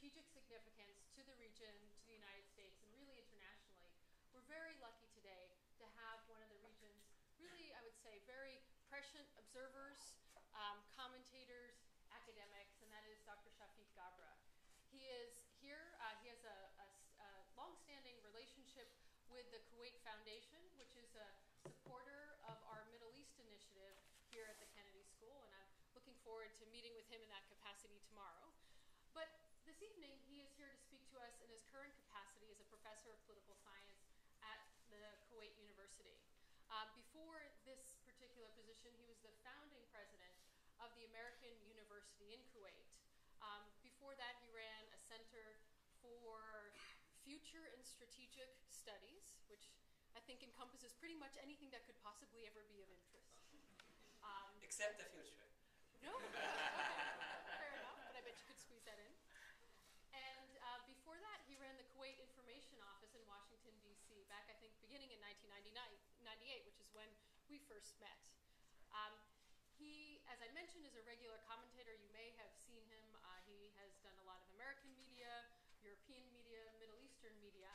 strategic significance to the region, to the United States, and really internationally. We're very lucky today to have one of the region's really, I would say, very prescient observers, commentators, academics, and that is Dr. Shafeeq Ghabra. He is here. He has a long-standing relationship with the Kuwait Foundation, which is a supporter of our Middle East initiative here at the Kennedy School, and I'm looking forward to meeting with him in that capacity tomorrow. But this evening, he is here to speak to us in his current capacity as a professor of political science at the Kuwait University. Before this particular position, he was the founding president of the American University in Kuwait. Before that, he ran a center for future and strategic studies, which I think encompasses pretty much anything that could possibly ever be of interest. Except the future. No? Okay. Fair enough, but I bet you could squeeze that in. And before that, he ran the Kuwait Information office in Washington, D.C., back, I think, beginning in 1998, which is when we first met. He, as I mentioned, is a regular commentator. You may have seen him. He has done a lot of American media, European media, Middle Eastern media.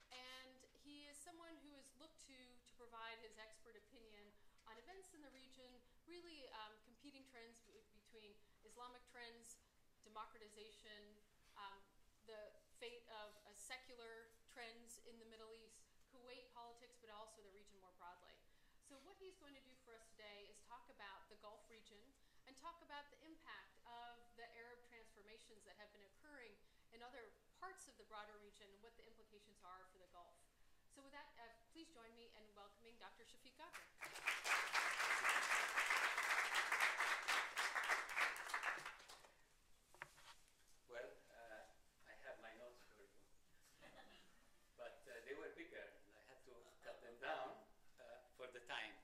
And he is someone who is looked to provide his expert opinion on events in the region, really competing trends between Islamic trends, democratization, the fate of secular trends in the Middle East, Kuwait politics, but also the region more broadly. So what he's going to do for us today is talk about the Gulf region and talk about the impact of the Arab transformations that have been occurring in other parts of the broader region and what the implications are for the Gulf. So with that, please join me in welcoming Dr. Shafeeq Ghabra. Well, I have my notes for you, but they were bigger, and I had to cut them down for the time.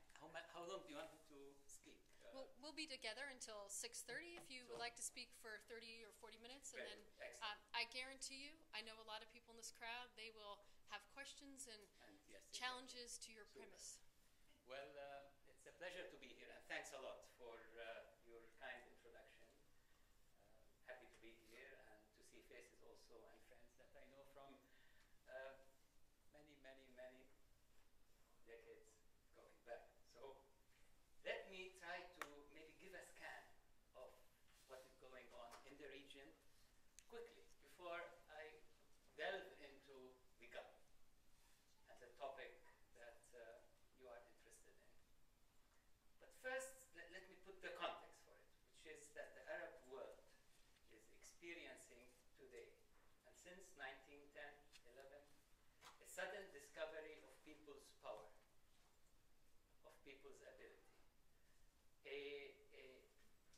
How long do you want me to speak? We'll be together until 6:30 if you would like to speak for 30 or 40 minutes, and then I guarantee you, I know a lot of people in this crowd, they will have questions and yes, challenges to your premise. Well, it's a pleasure to be here, and thanks a lot for your kind introduction. Happy to be here and to see faces also and friends that I know from many decades going back. So let me try to maybe give a scan of what is going on in the region quickly before I delve into the Gulf as a topic that you are interested in. But first, let me put the context for it, which is that the Arab world is experiencing today, and since 1910, 11, a sudden discovery of people's power, of people's ability. A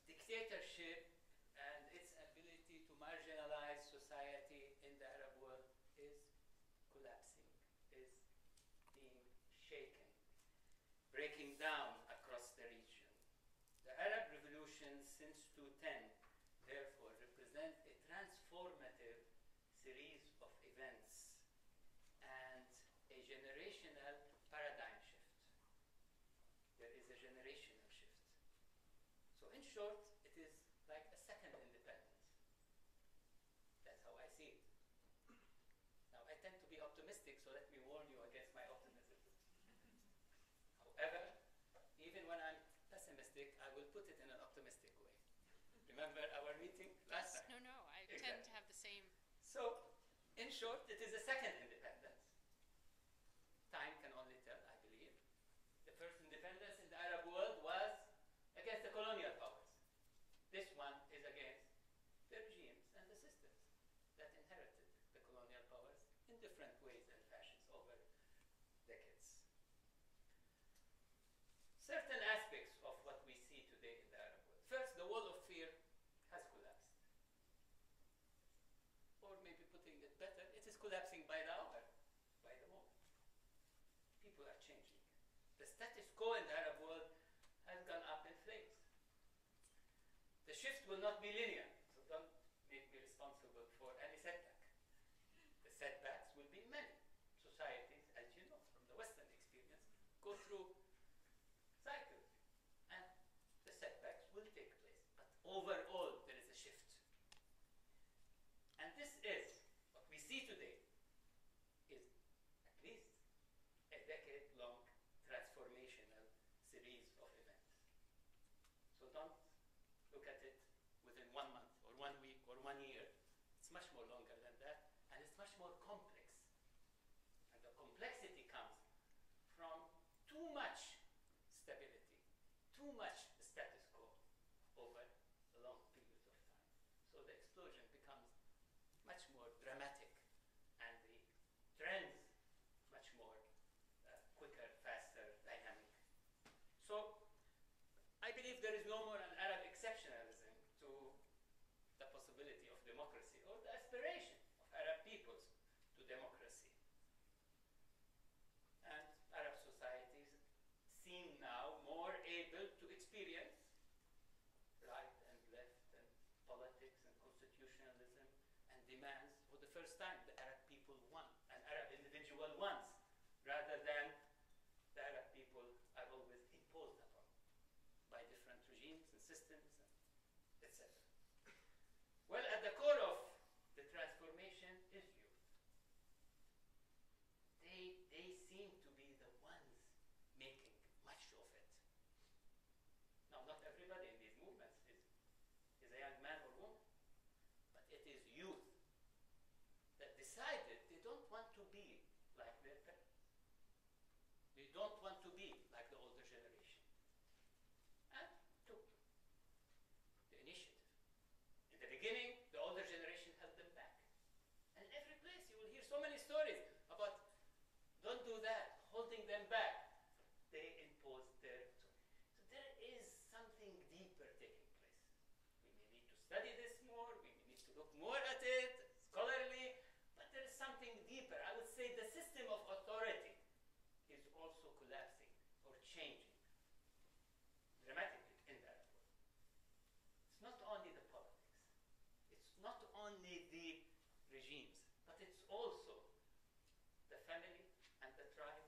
dictatorship and its ability to marginalize society in the Arab world is collapsing, is being shaken, breaking down across the region. The Arab revolution since 2010, therefore, represent a transformative series of events and a generational paradigm shift. There is a generational shift. So in short, it is like a second independence. That's how I see it. Now, I tend to be optimistic, so let me warn you against my optimism. However, even when I'm pessimistic, I will put it in an optimistic way. Remember our meeting last time? No, I tend to have the same. So, in short, it is a second independence. Time can only tell, I believe. The first independence in the Arab world was against the colonial powers. This one is against the regimes and the systems that inherited the colonial powers in different ways and fashions over decades. Certain aspects of what we see today in the Arab world. First, the wall of fear has collapsed. Or maybe putting it better, it is collapsing by the hour, by the moment. People are changing. The status quo in the Arab world has gone up in flames. The shift will not be linear, so don't make me responsible for any setback. The setbacks will be many. Societies, as you know from the Western experience, go through cycles, and the setbacks will take place. But overall, there is a shift. And this 1 month or 1 week or 1 year. It's much more longer than that, and it's much more complex. And the complexity comes from too much stability, too much status quo over a long period of time. So the explosion becomes much more dramatic, and the trends much more quicker, faster, dynamic. So I believe there is no more an Arab exceptionalism to the possibility of democracy or the aspiration of Arab peoples to democracy. And Arab societies seem now more able to experience right and left and politics and constitutionalism and demands for the first time. The Arab people won, an Arab individual wants, rather than the Arab people are always imposed upon by different regimes and systems, etc. Well, at the core of the transformation is youth. They seem to be the ones making much of it. Now, not everybody in these movements is a young man or woman, but it is youth that decided they don't want to be like their parents. They don't want to be like the older generation, and took the initiative. In the beginning, the older generation held them back. And in every place you will hear so many stories about don't do that, holding them back. They imposed their... So there is something deeper taking place. We may need to study this more, we may need to look more at it, scholarly, but there is something deeper. I would say the system of authority is also collapsing or changing dramatically in that world. It's not only the politics, it's not only the regimes, but it's also the family and the tribe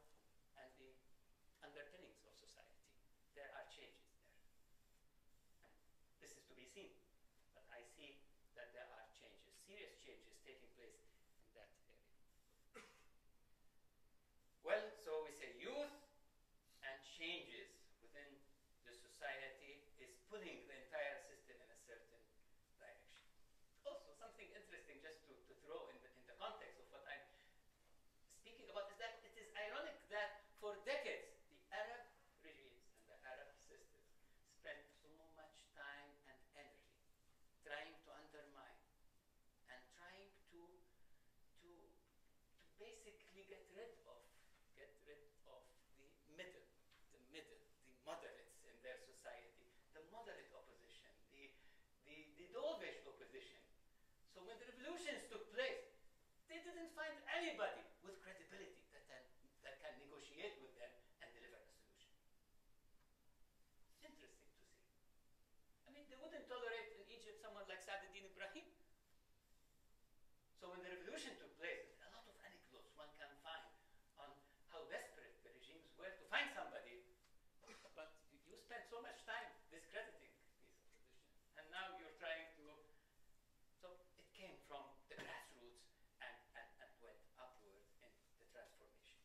and the underpinnings of society. There are changes there. This is to be seen, but I see that there are changes, serious changes taking place in that area. Well, so we say youth and changes within the society is pulling the entire system in a certain direction. Also, something interesting just to throw in the context of what I'm speaking about is that it is ironic that for decades the Arab regimes and the Arab systems spent so much time and energy trying to undermine and trying to basically get rid of the middle, the moderates in their society, the moderate opposition, the dovish opposition. So when the revolutions took place, they didn't find anybody with credibility that can negotiate with them and deliver a solution. It's interesting to see. I mean, they wouldn't tolerate in Egypt someone like Saad ad-Din Ibrahim. So when the revolution took place, a lot of anecdotes one can find on how desperate the regimes were to find somebody. But you spent so much time discrediting these opposition, and now you're trying to... So it came from the grassroots and went upward in the transformation.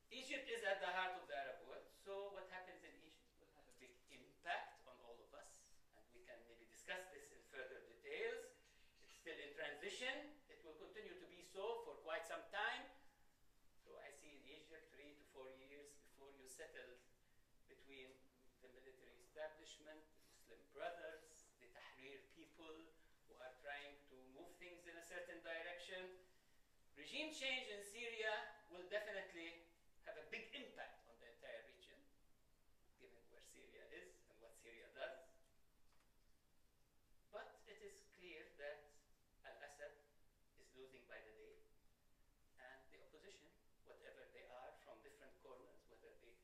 Egypt is at the heart of the Arab world, so what happens in Egypt will have a big impact on all of us, and we can maybe discuss this in further details. It's still in transition. It will continue to be so for quite some time. So I see in Egypt 3 to 4 years before you settle between the military establishment, the Muslim Brothers, the Tahrir people who are trying to move things in a certain direction. Regime change in Syria will definitely have a big impact on the entire region, given where Syria is and what Syria does. But it is clear that Al-Assad is losing by the day, and the opposition, whatever they are from different corners, whether they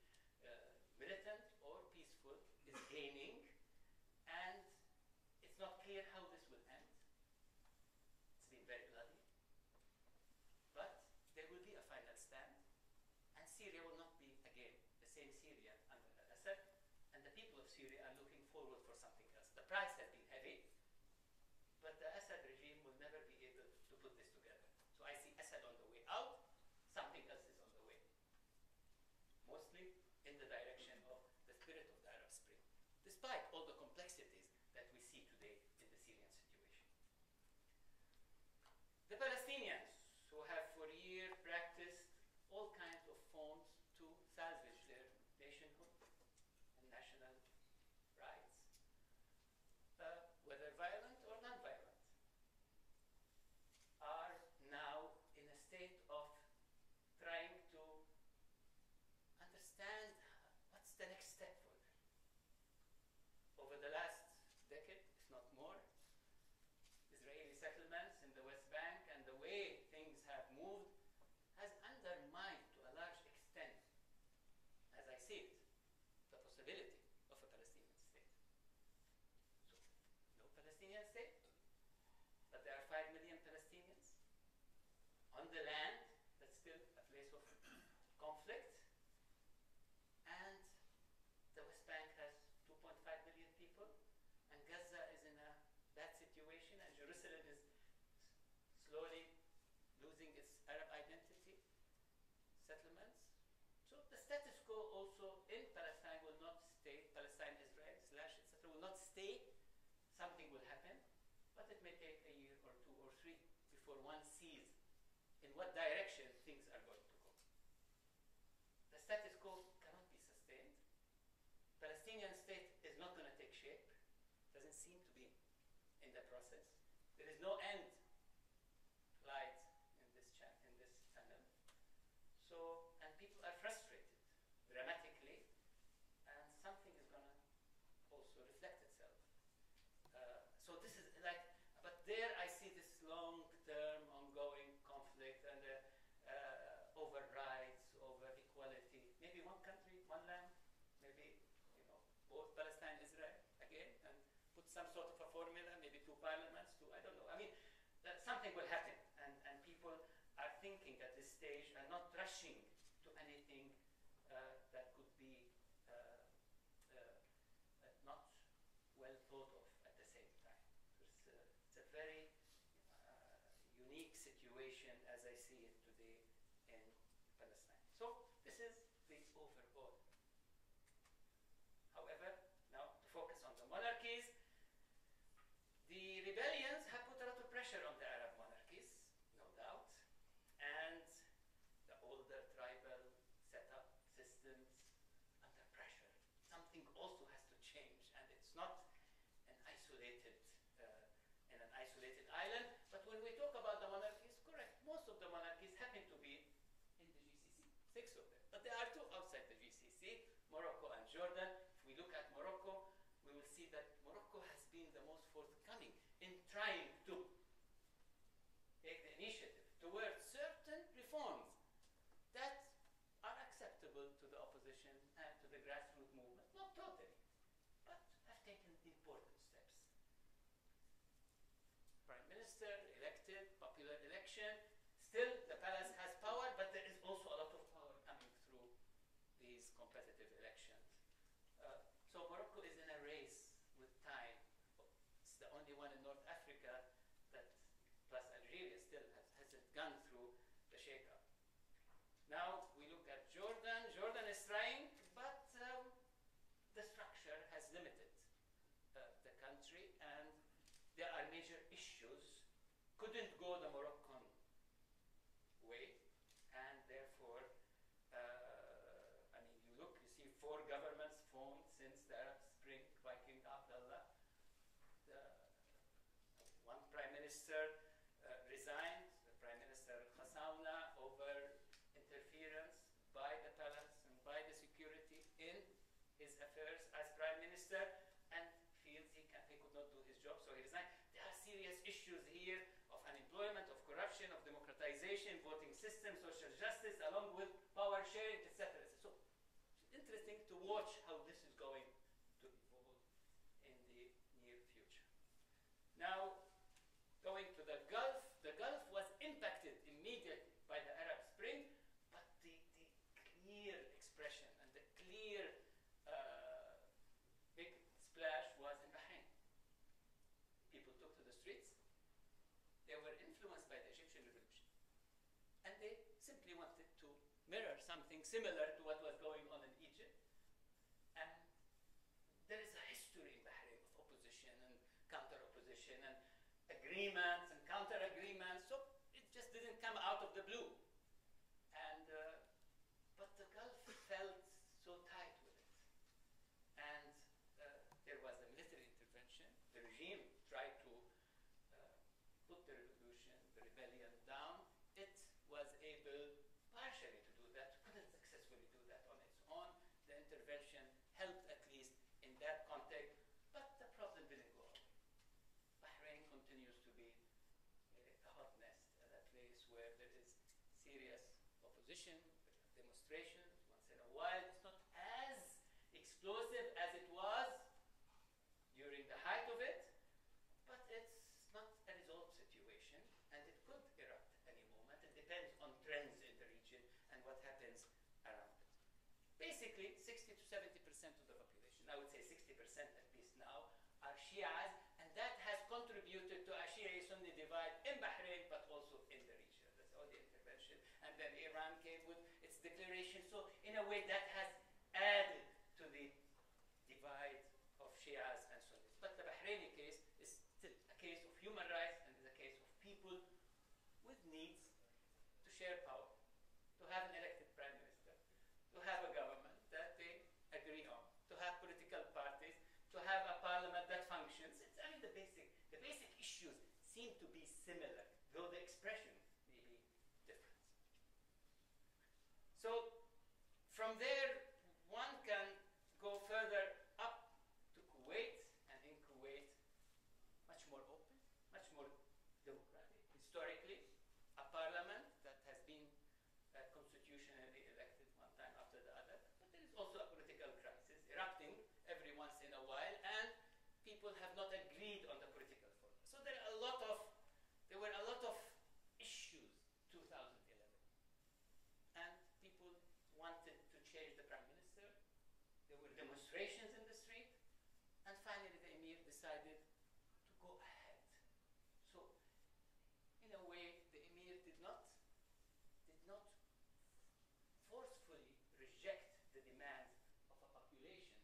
militant or peaceful, is gaining, and it's not clear how this will end. It's been very bloody, but there will be a final stand, and Syria will not be again the same Syria under Al-Assad, and the people of Syria are looking forward for something else. The price has been heavy, but the Assad regime will never be able to put this together. So I see Assad on the way out, something else is on the way. Mostly in the direction of the spirit of the Arab Spring, despite all the complexities that we see today The Palestinians, who have for years practiced all kinds of forms to salvage their nationhood and national rights, whether violent or non-violent, are now in a state of trying to understand what's the next step for them. Over the last decade, if not more, Israeli settlements in the West Bank and the way things have moved has undermined to a large extent, as I see it, the possibility of a Palestinian state. So, no Palestinian state, but there are 5 million Palestinians on the land that's still a place of conflict, and the West Bank has 2.5 million people, and Gaza is in a bad situation, and Jerusalem is slowly losing its Arab identity, settlements. So the status quo also in Palestine will not stay, Palestine, Israel, / etc. will not stay. Something will happen, but it may take a year or 2 or 3 before one sees in what direction things are going to go. The status quo cannot be sustained. Palestinian state is not going to take shape. Doesn't seem to be in the process. There is no end light in this tunnel. So, and people are frustrated dramatically, and something is going to also reflect itself. So this is like, but there I see this long-term ongoing conflict and over rights, over equality. Maybe one country, one land, maybe, both Palestine, Israel again, and put some sort of a formula, maybe 2 parliaments, I don't know. I mean, something will happen, and people are thinking at this stage and not rushing to anything that could be not well thought of at the same time. It's a very unique situation as I see it today in Palestine. So this is the overall. However, now to focus on the monarchies, the rebellions have put a lot of pressure on the Arab monarchies, no doubt, and the older tribal setup systems under pressure. Something also has to change, and it's not an isolated island. But when we talk about the monarchies, correct, most of the monarchies happen to be in the GCC, 6 of them. But there are 2 outside the GCC, Morocco and Jordan. If we look at Morocco, we will see that Morocco has been the most forthcoming in trying to take the initiative towards certain reforms that are acceptable to the opposition and to the grassroots movement. Not totally, but have taken important steps. Prime Minister elected, popular election. Still, the palace has power, but there is also a lot of power coming through these competitive elections. So Morocco is in a race with time. It's the only one in North Africa that, plus Algeria, still hasn't gone through the shake-up. Now we look at Jordan. Jordan is trying, but the structure has limited the country, and there are major issues. Couldn't go the Moroccan way, and therefore, you see 4 governments formed since the Arab Spring by King Abdullah. One prime minister resigned, the Prime Minister Khassauna, over interference by the palace and by the security in his affairs as prime minister, and feels he could not do his job, so he resigned. There are serious issues here of unemployment, of corruption, of democratization, voting system, social justice, along with power sharing, etc. So it's interesting to watch how this is going to evolve in the near future. Now, going to the Gulf was impacted immediately by the Arab Spring, but the clear expression and the clear big splash was in Bahrain. People took to the streets. They were influenced by the Egyptian revolution, and they simply wanted to mirror something similar to what was going on in Egypt. And there is a history in Bahrain of opposition and counter-opposition and agreements and counter-agreements. So clue. And, but the Gulf felt so tight with it. And there was a military intervention. The regime tried to put the revolution, the rebellion down. It was able partially to do that, couldn't successfully do that on its own. The intervention helped at least in that context, but the problem didn't go away. Bahrain continues to be a hot nest, a place where there is serious opposition, demonstrations once in a while. It's not as explosive as it was during the height of it, but it's not a resolved situation, and it could erupt any moment. It depends on trends in the region and what happens around it. Basically, 60 to 70% of the population, I would say 60% at least now, are Shias, and that has contributed to a Shia-Sunni divide in Bahrain, but also in the region. The Saudi intervention, and then Iran came with its declaration. So, in a way, that has added to the divide of Shias and Sunnis. But the Bahraini case is still a case of human rights, and is a case of people with needs to share power, to have an elected prime minister, to have a government that they agree on, to have political parties, to have a parliament that functions. It's, I mean, the basic issues seem to be similar, though the expression may be different. So, from there, one can go further up to Kuwait, and in Kuwait, much more open, much more democratic. Historically, a parliament that has been constitutionally elected one time after the other, but there is also a political crisis erupting every once in a while, and people have not agreed on the political formula. So there were a lot of issues 2011, and people wanted to change the prime minister. There were demonstrations in the street, and finally the emir decided to go ahead. So, in a way, the emir did not forcefully reject the demands of a population,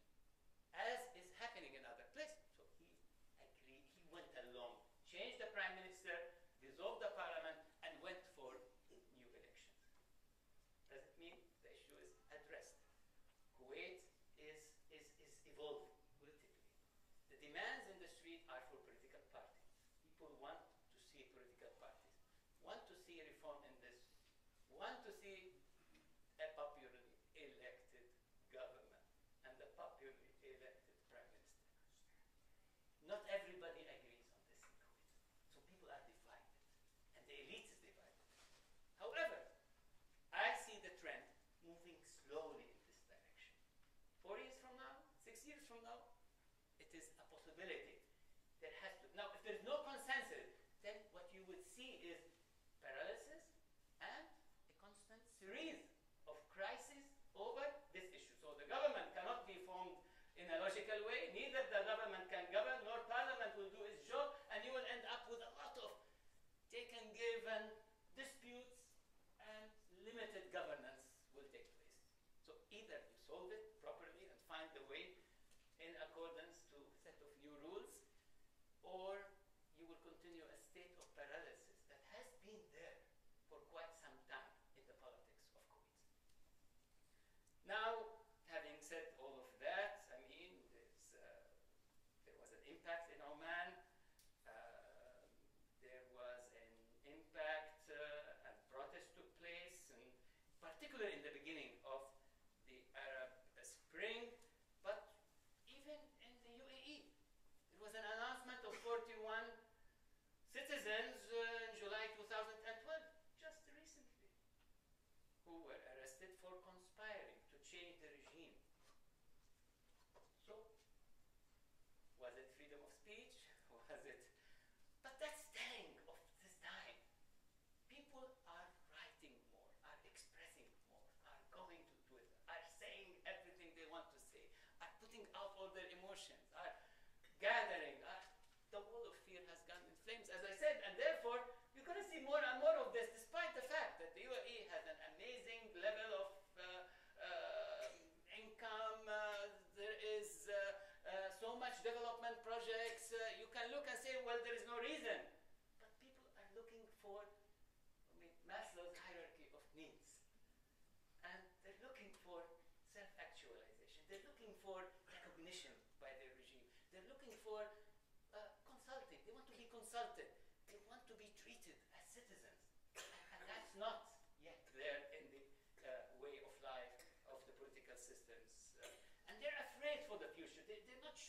as is happening in other places. So he agreed, he went along, changed the prime minister, dissolved the parliament, and went for new elections. Does it mean the issue is addressed? Kuwait is evolving politically. The demands in the street are for political parties. People want to see political parties, want to see reform in this, want to see a popularly elected government and a popularly elected prime minister. Not everybody agrees on this in Kuwait. So people are divided, and the elite is divided. However, I see the trend moving slowly in this direction. 4 years from now, 6 years from now, it is a possibility. There has to, now, if there's no consensus, then what you would see is paralysis and a constant series of crises over this issue. So the government cannot be formed in a logical way, neither the government can govern, nor parliament will do its job, and you will end up with a lot of take and give and disputes, and limited governance will take place. So either you solve it properly and find the way in accordance to a set of new rules, or you will continue a state of paralysis that has been there for quite some time in the politics of Kuwait. Now, having said all of that, I mean, there was an impact in Oman. There was an impact, and protest took place, and particularly in the beginning of the Arab Spring, but even in the UAE. There was an announcement of 41 citizens in July 2012, just recently, who were arrested for conspiring to change the regime. So, was it freedom of speech?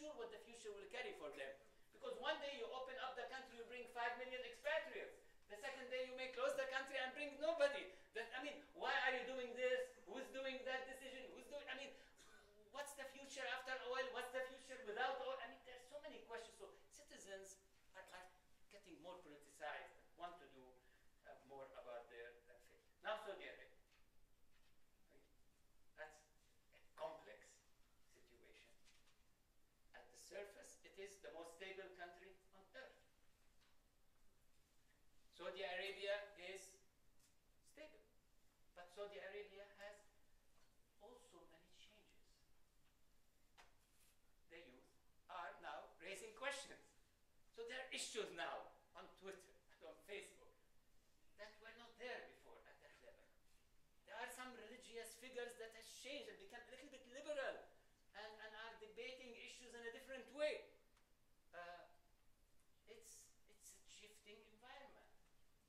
sure what the future will carry for them. Because one day you open up the country, you bring 5 million expatriates. The second day you may close the country and bring nobody. Why are you doing this? Who's doing that decision? What's the future after oil? What's the future without oil? There's so many questions. So citizens are getting more politicized and want to do more about their fate. Now Saudi Arabia. That's a complex situation. At the surface, it is the most stable country on earth. Saudi Arabia is stable, but Saudi Arabia has also many changes. The youth are now raising questions. So there are issues now on Twitter and on Facebook that were not there before at that level. There are some religious figures that have changed and become a little bit liberal and are debating issues in a different way. It's a shifting environment.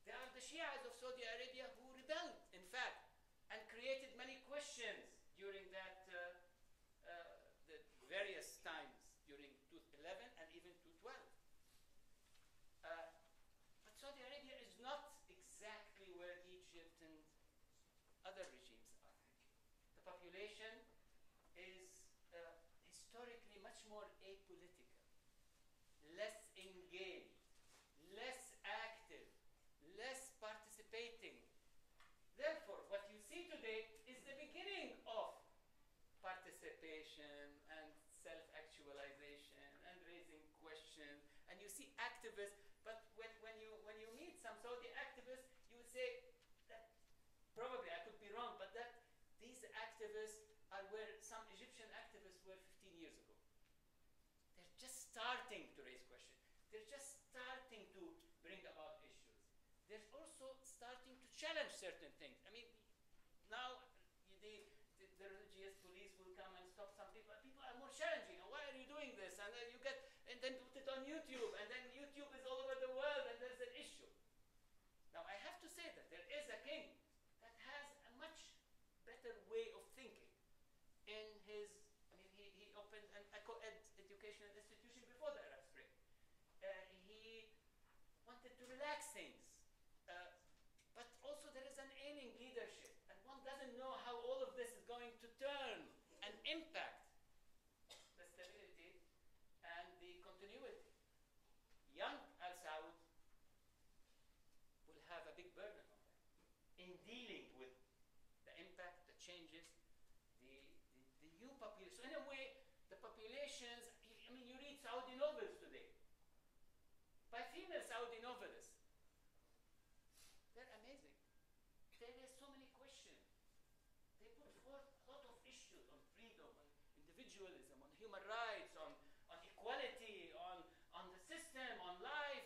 There are the Shias of Saudi Arabia who rebelled, in fact, and created many questions during that the various times during 2011 and even 2012. But Saudi Arabia is not exactly where Egypt and other regimes are. The population is historically much more apolitical, less engaged, less active, less participating. Therefore, what you see today is the beginning of participation and self-actualization and raising questions. And you see activists, but when you meet some Saudi activists, you would say that probably I could be wrong, but that these activists are where some Egyptian activists were 15 years ago. They're just starting to raise questions. They're just starting to bring about issues. They're also starting to challenge certain things. Now the religious police will come and stop some people. People are more challenging. Why are you doing this? And then then put it on YouTube, and then YouTube is all over the world, and there's an issue. Now I have to say that there is a king that has a much better way of thinking. He opened an co-ed educational institution before the Arab Spring. He wanted to relax things. But also there is an ailing leadership, and one doesn't know how all of this is going to turn and impact the stability and the continuity. Young Al Saud will have a big burden on that in dealing with the impact, the changes, the new population. So in a way, the populations, you read Saudi novels today by female Saudi novelists. They're amazing. There are so many questions. They put forth a lot of issues on freedom, on individualism, on human rights, on equality, on the system, on life,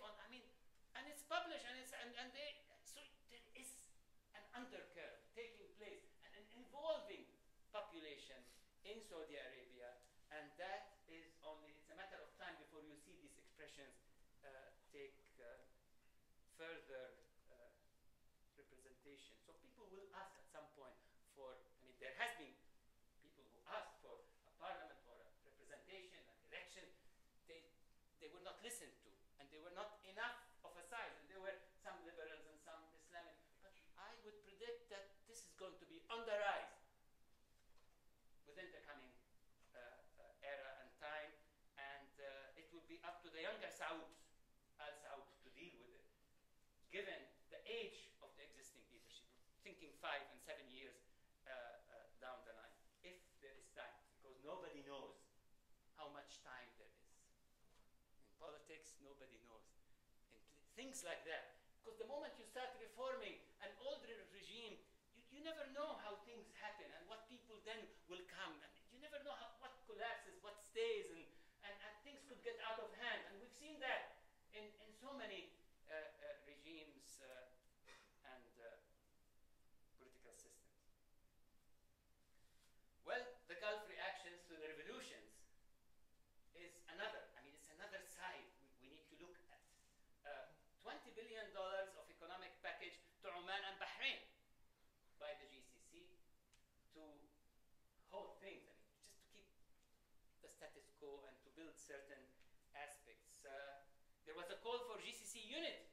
and it's published, so there is an undercurrent taking place and an evolving population in Saudi Arabia, and that is it's a matter of time before you see these expressions take further representation. So people will ask at some point there has been people who asked for a parliament or a representation, an election. They were not listened to, and they were not enough of a size, and there were some liberals and some Islamic. But I would predict that this is going to be on the rise within the coming era and time, and it will be up to the younger Al Saud, to deal with it, given the age of the existing leadership, thinking 5 and 7 years down the line, if there is time, because nobody knows how much time there is. In politics, nobody knows. In things like that, because the moment you start reforming an older regime, you never know how things happen and what people then will come, and you never know what collapses, what stays, and things could get out of hand, and we've seen that in so many regimes and political systems. Well, the Gulf reactions to the revolutions is another. It's another side we need to look at. $20 billion of economic package to Oman and Bahrain by the GCC to hold things certain aspects. There was a call for GCC unity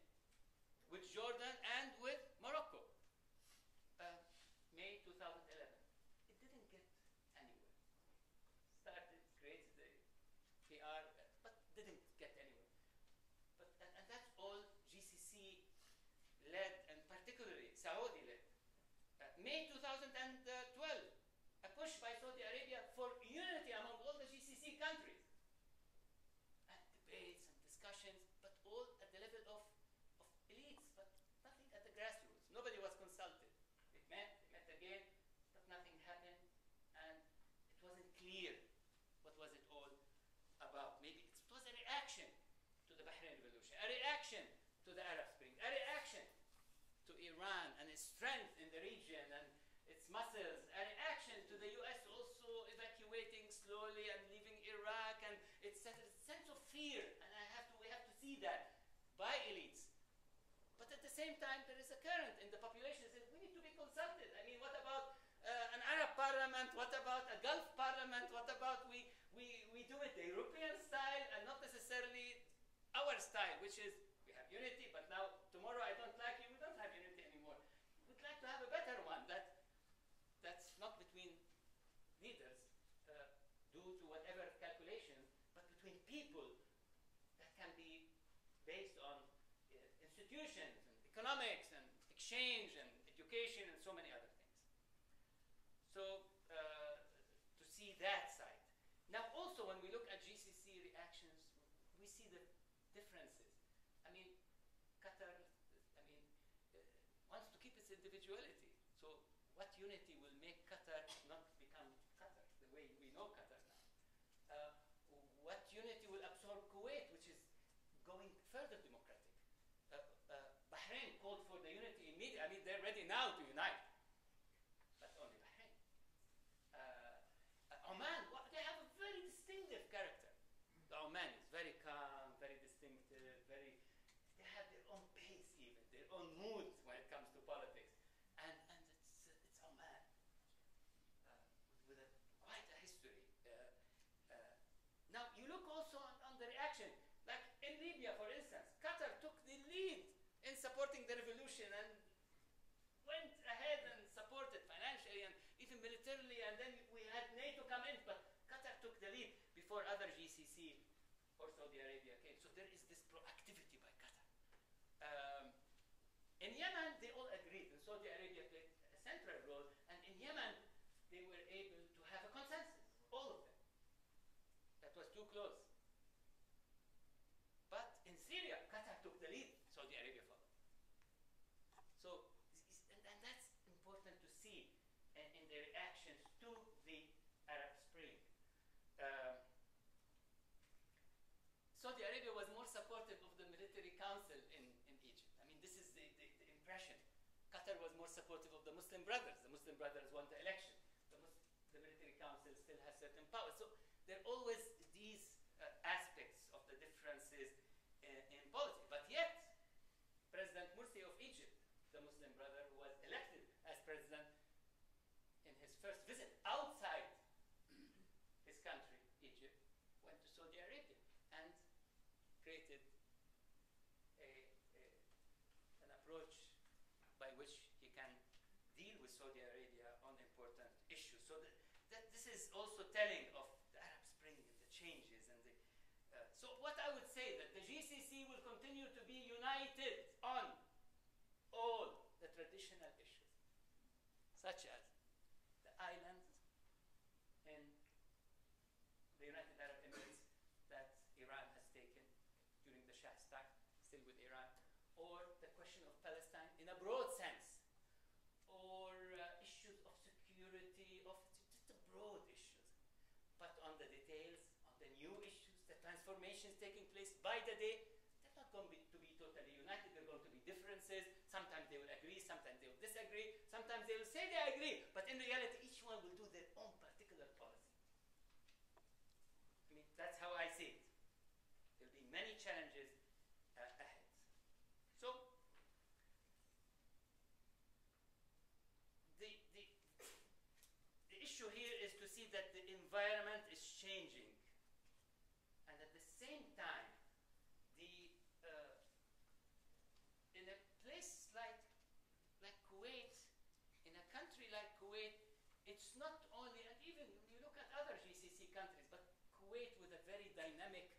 with Jordan and with Morocco. May 2011. It didn't get anywhere. Started, created a PR, but didn't get anywhere. And that's all GCC led, and particularly Saudi led. May 2012, a push by Saudi Arabia for unity among all the GCC countries. And debates and discussions, but all at the level of elites, but nothing at the grassroots. Nobody was consulted. They met again, but nothing happened, and it wasn't clear what was it all about. Maybe it was a reaction to the Bahrain Revolution, a reaction to the Arab Spring, a reaction to Iran and its strength in the region and its muscles, a reaction to the US also evacuating slowly and leaving Iraq, and it's a sense of fear, and we have to see that by elites. But at the same time, there is a current in the population that says we need to be consulted. I mean, what about an Arab parliament? What about a Gulf parliament? What about we do it the European style and not necessarily our style, which is we have unity, but now tomorrow I don't like you, we don't have unity anymore. We'd like to have a better one that's not between leaders due to whatever calculations, but between people that can be based on institutions and economics and exchange and education and so many other things. So to see that side. Now also when we look at GCC reactions, we see the differences. I mean, Qatar, wants to keep its individuality. So what unity will make Qatar not become Qatar, the way we know Qatar now? What unity will absorb Kuwait, which is going further democratic? Bahrain called for the unity immediately. I mean, they're ready now to unite, but only Bahrain. Oman, they have a very distinctive character. The Omanis, very calm, very distinctive, they have their own pace even, their own mood when it comes to politics. And it's Oman, with quite a history. Now, you look also on the reaction. Like in Libya, for instance, Qatar took the lead in supporting the revolution and went ahead and supported financially and even militarily, and then we had NATO come in, but Qatar took the lead before other GCC or Saudi Arabia came. So there is this proactivity by Qatar. In Yemen, they all agreed, and Saudi Arabia played a central role, and in Yemen, they were able to have a consensus, all of them. That was too close. But in Syria, Qatar took the lead, Saudi Arabia followed. So, and that's important to see in their reactions to the Arab Spring. Saudi Arabia was more supportive of the military council in Egypt. I mean, this is the impression. Qatar was more supportive of the Muslim Brothers. The Muslim Brothers won the election. The military council still has certain power. So there are always these aspects of the differences in policy. But yet, President Morsi of Egypt, the Muslim brother who was elected as president in his first visit outside his country, Egypt, went to Saudi Arabia and created an approach by which he can deal with Saudi Arabia on important issues. So this is also telling of the Arab Spring and the changes and the. So what I would say that the GCC will continue to be united on all the traditional issues, such as the islands in the United Arab Emirates that Iran has taken during the Shah's time, still with Iran, or the question of Palestine in a broad sense, or issues of security, of just the broad issues. But on the details, on the new issues, the transformations taking place by the day, they're not going to be totally united. There are going to be differences. Sometimes they will agree, sometimes they will disagree, sometimes they will say they agree, but in reality, each one will do their own particular policy. I mean, that's how I see it. There will be many challenges ahead. So, the issue here is to see that the environment is changing and that it's not only, and even when you look at other GCC countries, but Kuwait with a very dynamic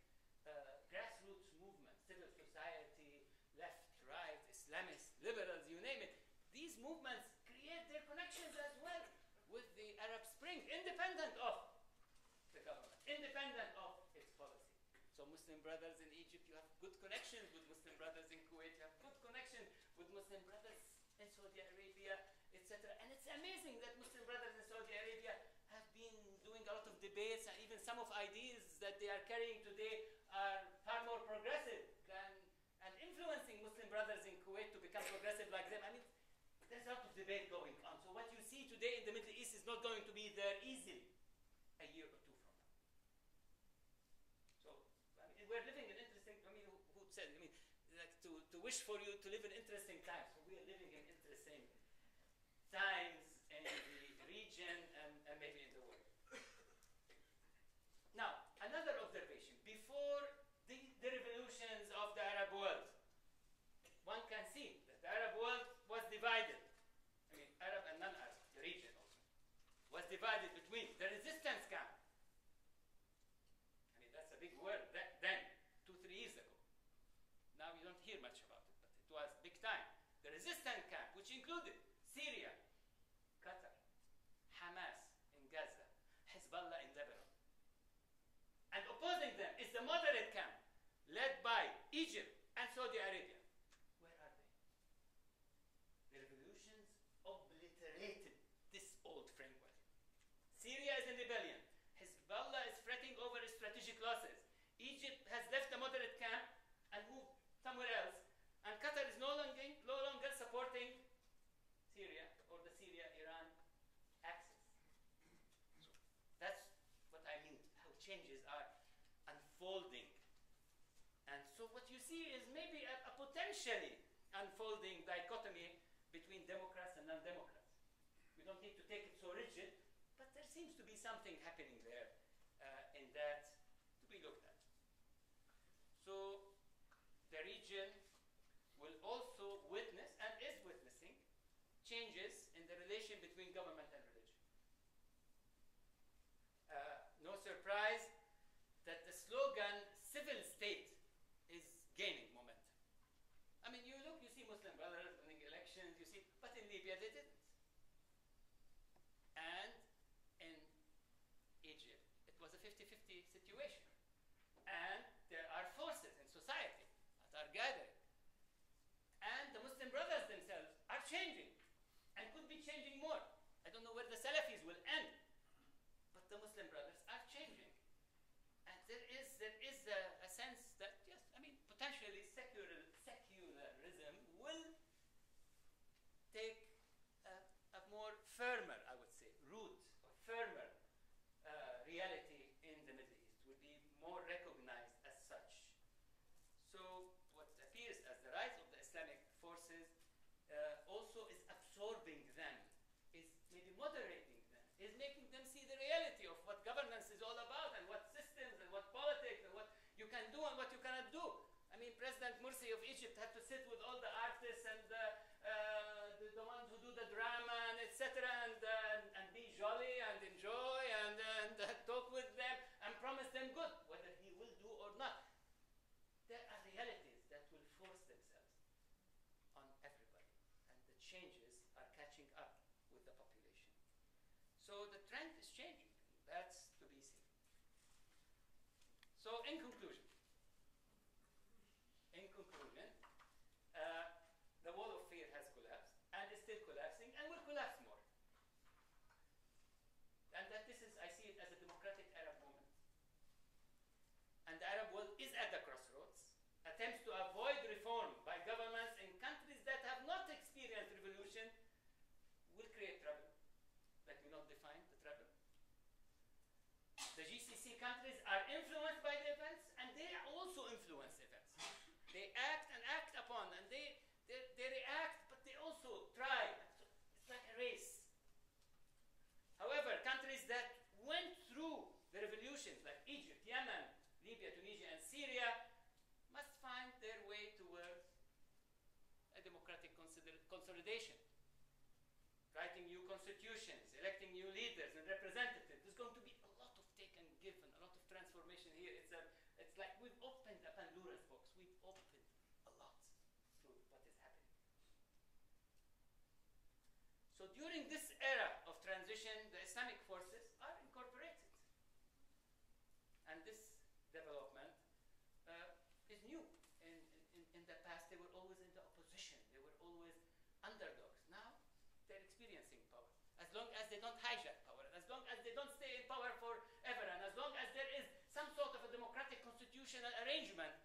grassroots movement, civil society, left, right, Islamists, liberals, you name it. These movements create their connections as well with the Arab Spring, independent of the government, independent of its policy. So Muslim brothers in Egypt, you have good connections with Muslim brothers in Kuwait, you have good connection with Muslim brothers in Saudi Arabia, etc. And it's amazing that Muslim brothers in Saudi Arabia have been doing a lot of debates, and even some of ideas that they are carrying today are far more progressive than, and influencing Muslim brothers in Kuwait to become progressive like them. I mean, there's a lot of debate going on. So what you see today in the Middle East is not going to be there easily a year or two from now. So, I mean, we're living in interesting, I mean, who said, I mean, like to wish for you to live in interesting times. So we are living in interesting times in the region and maybe in the world. Now, another observation. Before the revolutions of the Arab world, one can see that the Arab world was divided. I mean, Arab and non-Arab, the region also, was divided between the resistance camp. I mean, that's a big word then, 2-3 years ago. Now you don't hear much about it, but it was big time. The resistance camp, which included Syria, Qatar, Hamas in Gaza, Hezbollah in Lebanon. And opposing them is the moderate camp, led by Egypt and Saudi Arabia. Where are they? The revolutions obliterated this old framework. Syria is in rebellion. Hezbollah is fretting over strategic losses. Egypt has left the moderate camp and moved somewhere else. And Qatar is no longer supporting Syria or the Syria-Iran axis. So that's what I mean, how changes are unfolding. And so what you see is maybe a potentially unfolding dichotomy between Democrats and non-Democrats. We don't need to take it so rigid, but there seems to be something happening there in that to be looked at. So the region will also witness, and is witnessing, changes in the relation between government and religion. No surprise that the slogan civil state is gaining momentum. I mean, you look, you see Muslim brothers winning elections, you see, but in Libya they didn't. And in Egypt, it was a 50-50 situation. And there are forces in society that are gathering. And the Muslim brothers themselves are changing, and could be changing more. I don't know where the Salafis will end, but the Muslim brothers are changing. And there is a sense that, yes, I mean, potentially secularism will take a more firmer, I would say, root, or firmer reality in the Middle East, will be more recognized as such. So what appears as the rise of the Islamic forces also is absorbing them, is maybe moderating them, is making them see the reality of what governance is all about, and what systems, and what politics, and what you can do and what you cannot do. I mean, President Morsi of Egypt had to sit with all the artists and the ones who do the drama, and etc., and be jolly and enjoy and talk with them and promise them good, whether he will do or not. There are realities that will force themselves on everybody, and the changes are catching up with the population. So the trend is changing. That's to be seen. So in conclusion, the wall of fear has collapsed, and is still collapsing, and will collapse more. And that this is, I see it as a democratic Arab moment. And the Arab world is at the crossroads. Attempts to avoid reform by governments in countries that have not experienced revolution will create trouble. Let me not define the trouble. The GCC countries are influenced by the events, and they also influence events. They act and act upon, and they react, but they also try. It's like a race. However, countries that went through the revolutions, like Egypt, Yemen, Libya, Tunisia, and Syria, must find their way towards a democratic consolidation. Writing writing new constitutions, electing new leaders and representatives. There's going to be a lot of take and give and a lot of transformation here. It's like we've opened a Pandora's box. We've opened a lot through what is happening. So during this era of transition, the Islamic forces are incorporated. And this development is new. In the past, they were always in the opposition. They were always underdogs. Now, they're experiencing power. As long as they don't hijack power, as long as they don't stay in power forever, and as long as there is some sort of a democratic constitutional arrangement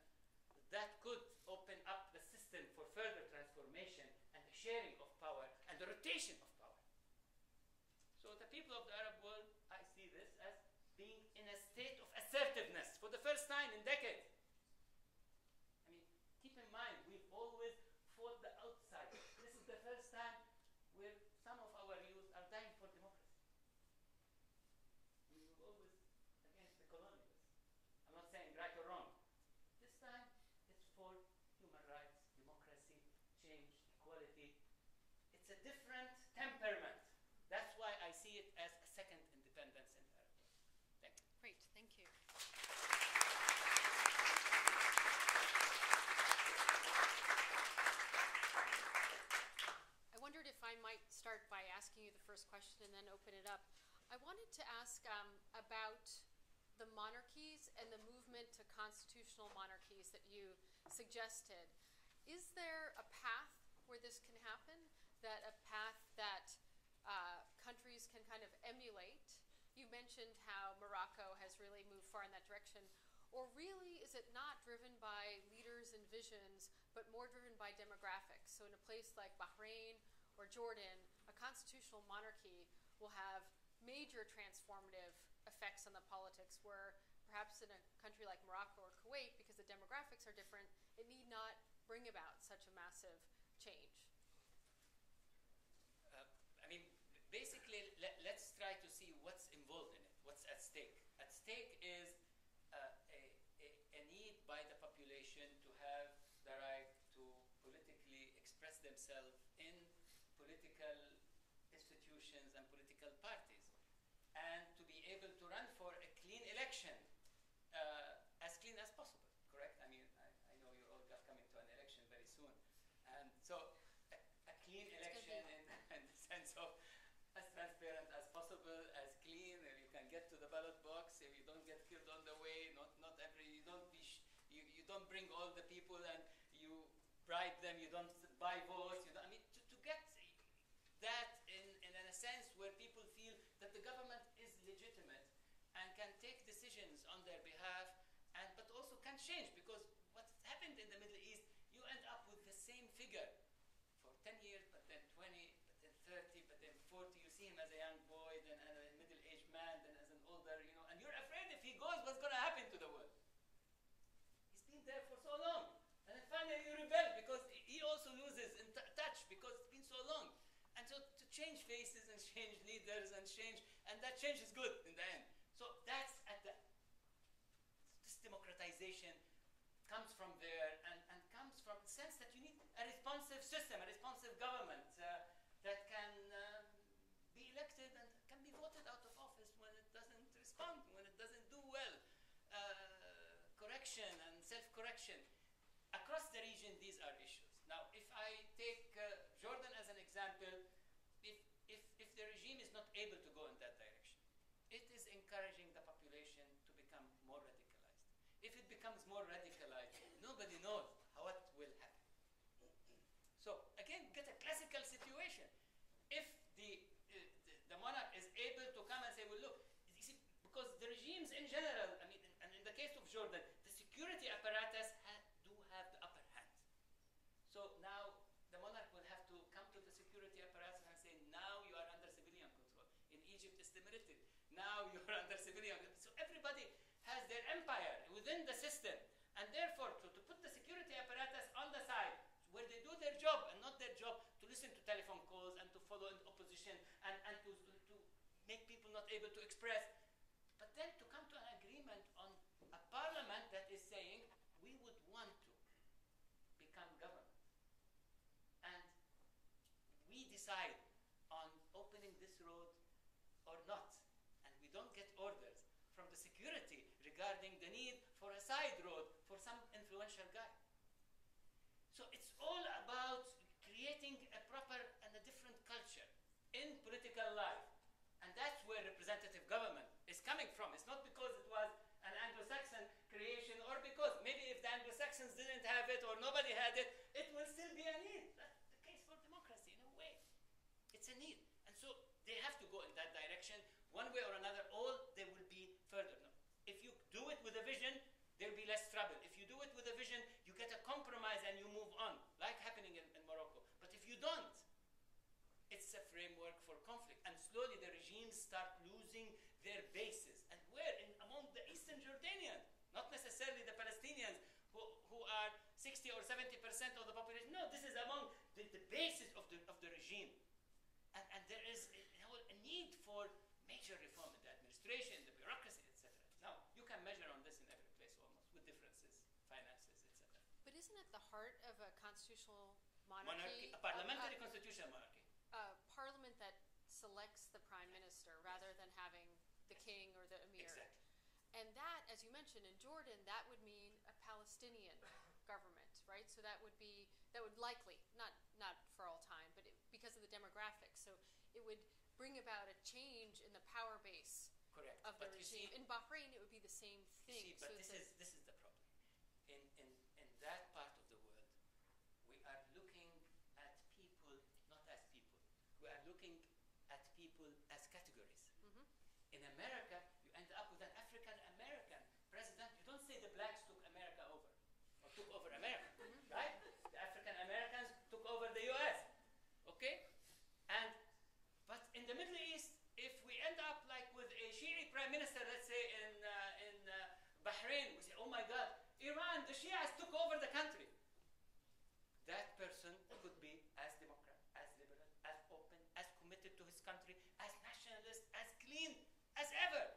that could open up the system for further transformation and the sharing of power and the rotation of power. So the people of the Arab world, I see this as being in a state of assertiveness for the first time in decades. I mean, keep in mind, we've always fought the outsiders. This is the first time where some of our youth are dying for democracy. We were always against the colonialists. I'm not saying right or wrong. This time, it's for human rights, democracy, change, equality. It's a different temperament. That's why I see it as a second independence in the Arab world. Thank you. Great, thank you. I wondered if I might start by asking you the first question and then open it up. I wanted to ask about the monarchies and the movement to constitutional monarchies that you suggested. Is there a path where this can happen? That a path that countries can kind of emulate? You mentioned how Morocco has really moved far in that direction. Or really, is it not driven by leaders and visions, but more driven by demographics? So in a place like Bahrain or Jordan, a constitutional monarchy will have major transformative effects on the politics, where perhaps in a country like Morocco or Kuwait, because the demographics are different, it need not bring about such a massive change. I mean, basically, let's try to see what's involved in it, what's at stake. At stake is a need by the population to have the right to politically express themselves in political institutions and political parties, and to be able to run for a clean election, as clean as possible, correct? I mean, I know you're all coming to an election very soon, and so a clean election in the sense of as transparent as possible, as clean, and you can get to the ballot box, if you don't get killed on the way, you don't bring all the people and you bribe them, you don't buy votes, I mean, to get that in a sense where people feel that the government is legitimate and can take decisions on their behalf, but also can change, because what's happened in the Middle East, you end up with the same figure for 10 years, but then 20, but then 30, but then 40. You see him as a young boy, then as a middle-aged man, then as an older, and you're afraid if he goes, what's going to happen to the world? He's been there for so long. And then finally you rebel because he also loses in touch because it's been so long. And so to change faces and change leaders and that change is good in the end. So that's this democratization comes from there and comes from the sense that you need a responsive system, a responsive government that can be elected and can be voted out of office when it doesn't respond, when it doesn't do well. Correction and self-correction. Across the region, these are issues. Now, if I take Jordan as an example, if the regime is not able to go in that direction, it is encouraging the population to become more radicalized. If it becomes more radicalized, nobody knows what will happen. So, again, get a classical situation. If the monarch is able to come and say, well, look, you see, because the regimes in general, I mean, and in the case of Jordan, the security apparatus do have the upper hand. So now the monarch will have to come to the security apparatus and say, now you are under civilian control. In Egypt, it's the military. Now you are under civilian control. So everybody has their empire within the system. And therefore, to put the security apparatus on the side, where they do their job and not their job to listen to telephone calls and to follow in opposition and to make people not able to express. But then to come to an agreement on a parliament that is saying, we would want to become government. And we decide on opening having the need for a side road for some influential guy. So it's all about creating a proper and a different culture in political life. And that's where representative government is coming from. It's not because it was an Anglo-Saxon creation, or because maybe if the Anglo-Saxons didn't have it or nobody had it, it will still be a need. That's the case for democracy in a way. It's a need. And so they have to go in that direction. One way or another, all they will be further. No. If you do it with a vision, there will be less trouble. If you do it with a vision, you get a compromise and you move on, like happening in Morocco. But if you don't, it's a framework for conflict. And slowly the regimes start losing their bases. And where? Among the Eastern Jordanians, not necessarily the Palestinians who are 60 or 70% of the population. No, this is among the basis of the regime. And there is a need for major reform in the administration, the bureaucracy, etc. Now, you can measure on this in every place almost, with differences, finances, etc. But isn't it the heart of a constitutional monarchy? A parliamentary constitutional monarchy. A parliament that selects the prime minister rather than having the king or the emir. Exactly. And that, as you mentioned, in Jordan, that would mean a Palestinian government, right? So that would likely, not for all time, but because of the demographics. So it would bring about a change in the power base Correct. of the regime. In Bahrain, it would be the same thing. See, but this is the problem. In that part of the world, we are looking at people not as people. We are looking at people as categories. Mm-hmm. In America, you end up with an African-American president. You don't say the blacks took America over, or took over America, right? The African-Americans took over the US, okay? But in the Middle East, if we end up like with a Shi'i prime minister, let's say in Bahrain, we say, oh my God, Iran, the Shias took over the country. That person could be as democrat, as liberal, as open, as committed to his country, as nationalist, as clean as ever.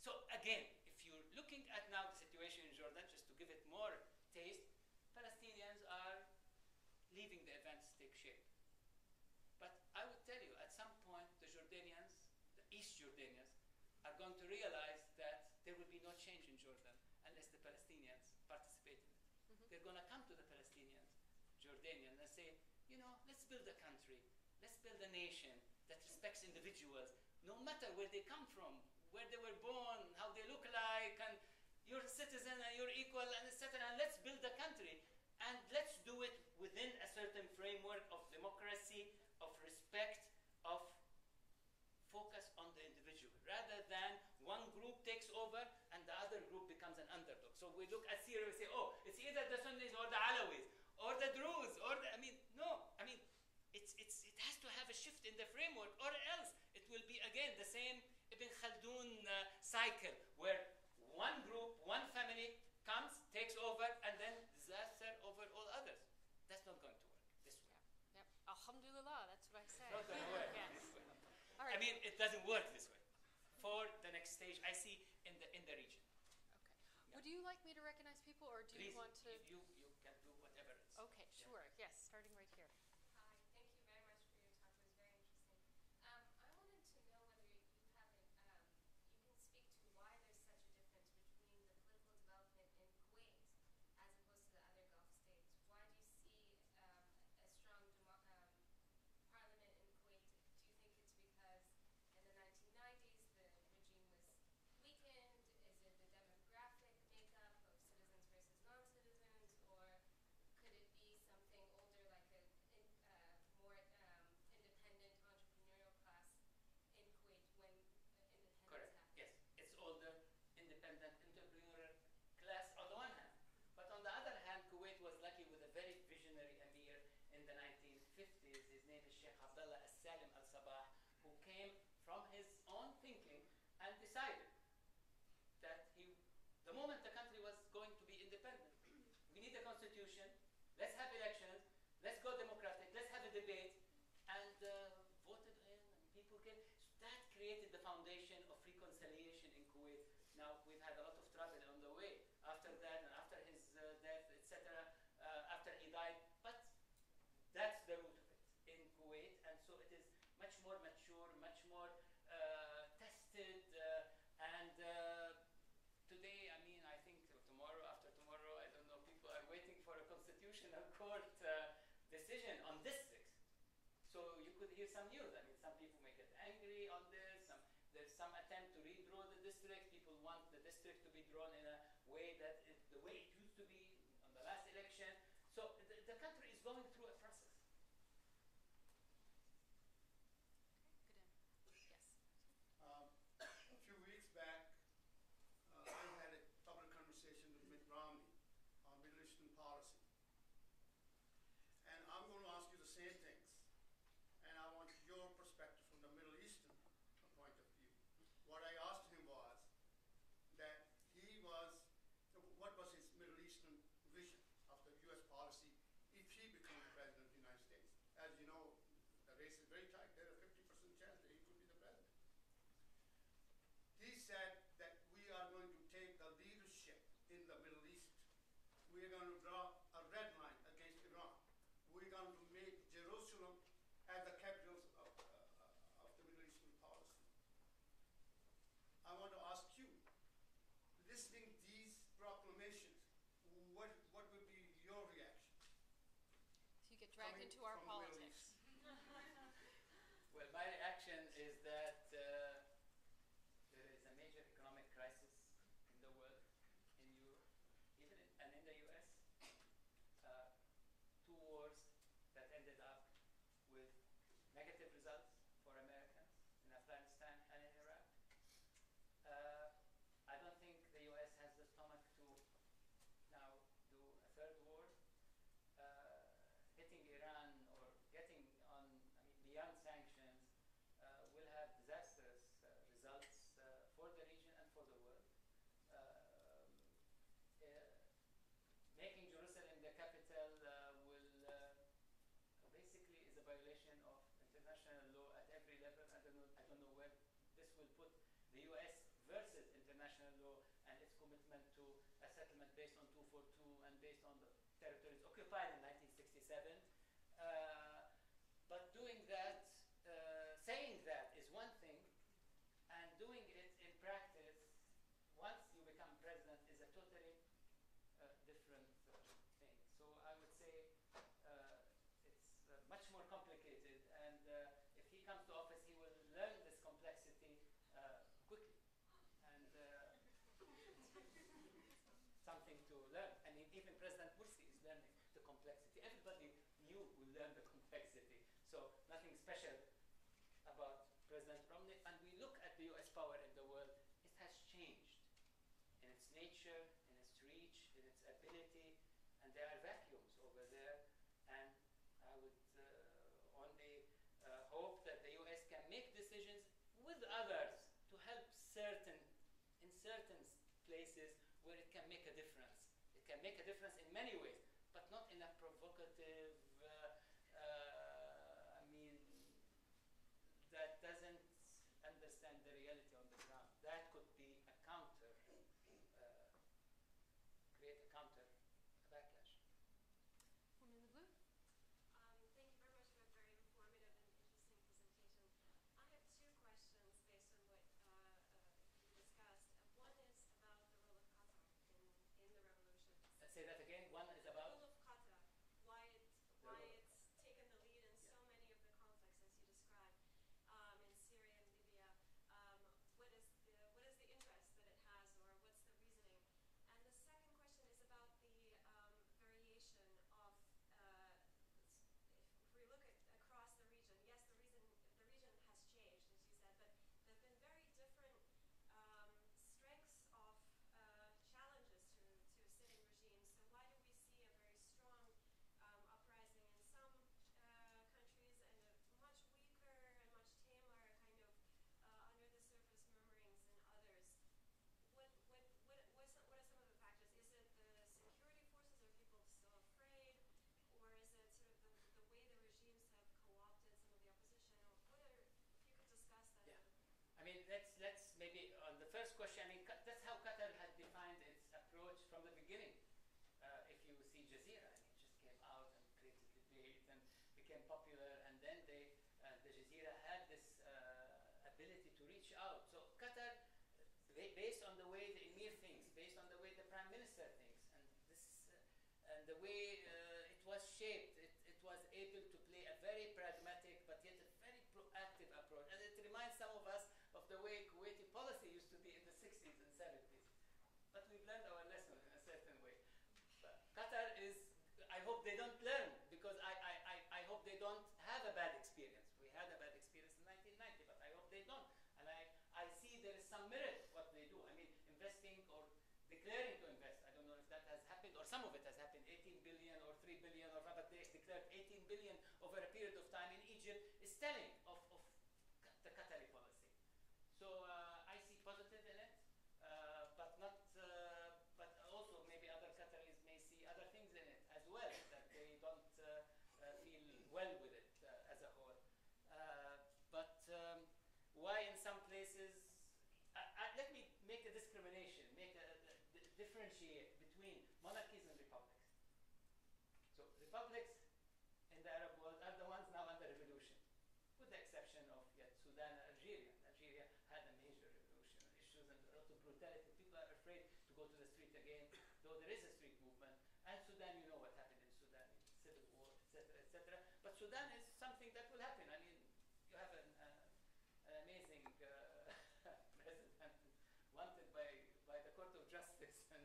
So again, if you're looking at now the situation in Jordan, just to give it more taste, Palestinians are leaving the events take shape. But I would tell you, at some point, the Jordanians, the East Jordanians, are going to realize that there will be no change in Jordan unless the Palestinians participate in it. Mm-hmm. They're going to come to the Palestinians, Jordanians, and say, let's build a country, let's build a nation that respects individuals, no matter where they come from, where they were born, how they look like, and you're a citizen and you're equal, and etc. And let's build a country, and let's do it within a certain framework of democracy, of respect, of focus on the individual, rather than one group takes over and the other group becomes an underdog. So we look at Syria, we say, oh, it's either the Sunnis or the Alawis, or the Druze, or it has to have a shift in the framework, or else it will be again the same Ibn Khaldun cycle, where one group, one family comes, takes over, and then disaster over all others. That's not going to work this way. Yep. Alhamdulillah, that's what I say. It's not going to work yes. this way. All right. It doesn't work this way. For the next stage, I see in the region. Okay. Would you like me to recognize people, or do Please, you want to? You can do whatever it is. Okay, sure. Yes, starting right here. Hi, thank you very much for your talk. It was very interesting. I wanted to know whether you can speak to why there's such a difference between the political development in Kuwait as opposed to the other Gulf states. Why do you see a strong parliament in Kuwait? Do you think it's because in the 1990s the regime was weakened? Is it the demographic makeup of citizens versus non-citizens, or could it be something older, like a more independent entrepreneurial class in Kuwait when independence Correct. happened? Yes, it's older, independent, entrepreneurial class on the one hand. But on the other hand, Kuwait was lucky with a very visionary emir in the 1950s. His name is Sheikh Abdullah Al-Salim Al-Sabah, who came from his own thinking and decided that the moment the country was going to be independent, we need a constitution, let's have elections, let's go democratic, let's have a debate, and voted in, and people came. So that created the foundation of reconciliation in Kuwait. Now, we've had a lot of trouble on the way after that, and after his death, etc., after he died, but that's the root of it in Kuwait, and so it is much more mature, much more tested, and hear some news. I mean, some people may get angry on this. There's some attempt to redraw the district. People want the district to be drawn in a way that the way it used to be on the last election. So the country is going through a process. A few weeks back, I had a public conversation with Mitt Romney on Middle Eastern policy. And I'm going to ask you the same things. And I want your perspective from the Middle Eastern point of view. What I asked him was that what was his Middle Eastern vision of the U.S. policy if he becomes the President of the United States? As you know, the race is very tight. There's a 50% chance that he could be the president. He said that we are going to take the leadership in the Middle East. We are going to draw a red line against Iran. We're going to make Jerusalem as the capital of the Middle Eastern policy. I want to ask you, listening to these proclamations, what would be your reaction? So you get dragged into our from the Middle politics. East? Well, my reaction is that there is a major economic crisis in the world, in Europe, and in the US. Two wars that ended up with negative results for Americans in Afghanistan and in Iraq. I don't think the US has the stomach to now do a third war. Hitting Iran or getting on, beyond sanctions will have disastrous results for the region and for the world. Making Jerusalem the capital basically is a violation of international law at every level. I don't know where this will put the US versus international law and its commitment to a settlement based on 242 and based on the territories occupied in 1967. But doing that, saying that is one thing, and doing it in practice, once you become president, is a totally different thing. So I would say it's much more complicated, and if he comes to office, he will learn this complexity quickly. And something to learn. I mean, even President Morsi is learning the complexity. Everybody new will learn the complexity. So nothing special about President Romney. And we look at the US power in the world, it has changed in its nature, in its reach, in its ability, and there are vacuums over there. And I would only hope that the US can make decisions with others to help in certain places where it can make a difference. It can make a difference in many ways, but not in a provocative, that doesn't understand the reality on the ground. That could be a counter, create a counter, a backlash. One in the blue. Thank you very much for a very informative and interesting presentation. I have two questions based on what you discussed. One is about the role of Qatar in the revolution. Let's say that again. One is about The role of Qatar, why it's taken the lead in so many of the conflicts as you described in Syria and Libya. What is the interest that it has, or what's the reasoning? And the second question is about the variation of if we look across the region. Yes, the region has changed, as you said, but there have been very different strengths of challenges to sitting regimes. So why do we see a very strong uprising in some countries and a much weaker and much tamer kind of under the surface murmurings in others? What are some of the factors? Is it the security forces? Are people still afraid? Or is it sort of the way the regimes have co-opted some of the opposition? If you could discuss that. Yeah. I mean, let's maybe on the first question. I mean, that's how Qatar had defined its approach from the beginning. If you see Jazeera, I mean, it just came out and created debate and became popular, and then the Jazeera had this ability to reach out. So Qatar, based on the way the Emir thinks, based on the way the Prime Minister thinks, and the way it was shaped, it was able to play a very pragmatic but yet a very they don't learn, because I hope they don't have a bad experience. We had a bad experience in 1990, but I hope they don't. And I see there is some merit what they do. I mean, investing or declaring to invest. I don't know if that has happened, or some of it has happened, 18 billion or 3 billion, or but they declared 18 billion over a period of time in Egypt is telling of the Qatari policy. So I see positive in it, but not. But also maybe other Qataris may see other things in it as well that they don't feel well with it as a whole. Why in some places? Let me make a discrimination, differentiate between monarchies and republics. So republics in the Arab world are the ones now under revolution, with the exception of yet Sudan and Algeria. Algeria had a major revolution on issues and a lot of brutality. People are afraid to go to the street again, though there is a street movement. And Sudan, you know what happened in Sudan, civil war, etc., etc. But Sudan is something that will happen. I mean, you have an amazing president wanted by the Court of Justice, and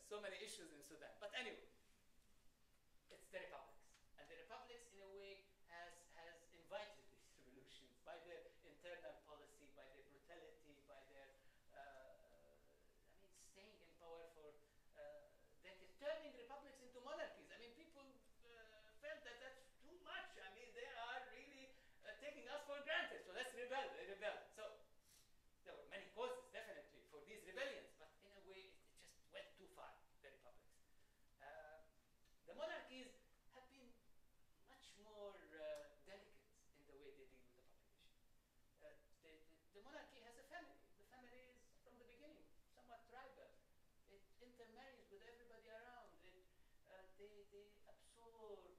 so many issues in Sudan. But anyway, it's the republics. And the republics, in a way, has invited these revolutions by their internal policy, by their brutality, by their, staying in power for decades, turning republics into monarchies. I mean, people felt that that's too much. I mean, they are really taking us for granted. So let's rebel. They rebelled. So there were many causes, definitely, for these rebellions, but in a way, it just went too far, the republics. The monarchies have been much more delicate in the way they deal with the population. The monarchy has a family. The family is, from the beginning, somewhat tribal. It intermarries with everybody around. They absorb.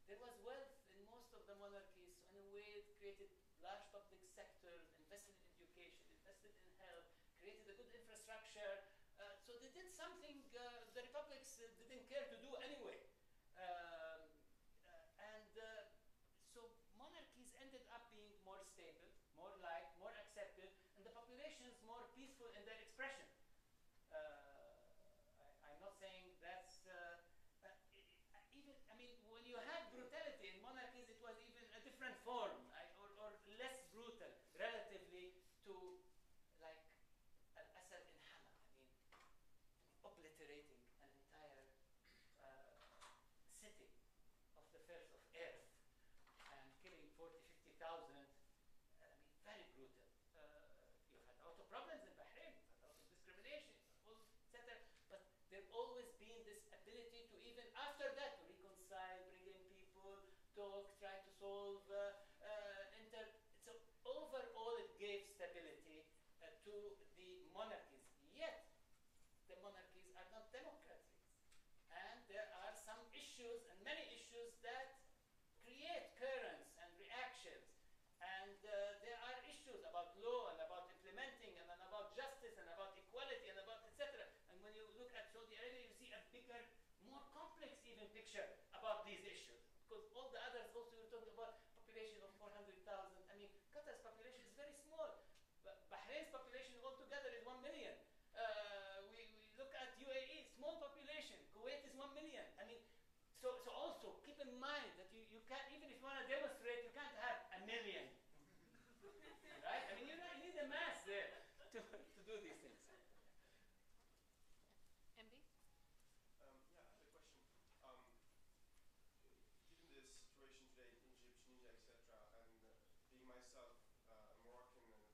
There was wealth in most of the monarchies, so in a way it created large public sectors, invested in education, invested in health, created a good infrastructure. So they did something the republics didn't care to do anyway. So monarchies ended up being more stable, more liked, more accepted, and the populations more peaceful in their expression. I'm not saying that's when you had brutality in monarchies, it was even a different form, or less brutal relatively to like Al-Assad in Hama. Obliterating an entire city of the face of earth and killing 40, 50,000. Very brutal. You've had a lot of problems in Bahrain, you've had a lot of discrimination, etc. But there's always been this ability to, even after that, to reconcile, bring in people, talk, try to solve, So overall, it gave stability to the monarchies. Yet, the monarchies are not democracies. And there are some issues, and many issues, that create currents and reactions. And there are issues about law and about implementing and about justice and about equality and about etc. And when you look at Saudi Arabia, you see a bigger, more complex even picture about these issues. Because all the others also, you're talking about population of 400,000. Qatar's population is very small. Bahrain's population altogether is 1 million. We look at UAE, small population. Kuwait is 1 million. So also keep in mind that you can't, even if you want to demonstrate, you can't have 1 million. Right? You need a mass there to do these things. MD? I had a question. Given the situation today in Egypt, Tunisia, etc., and being myself a Moroccan and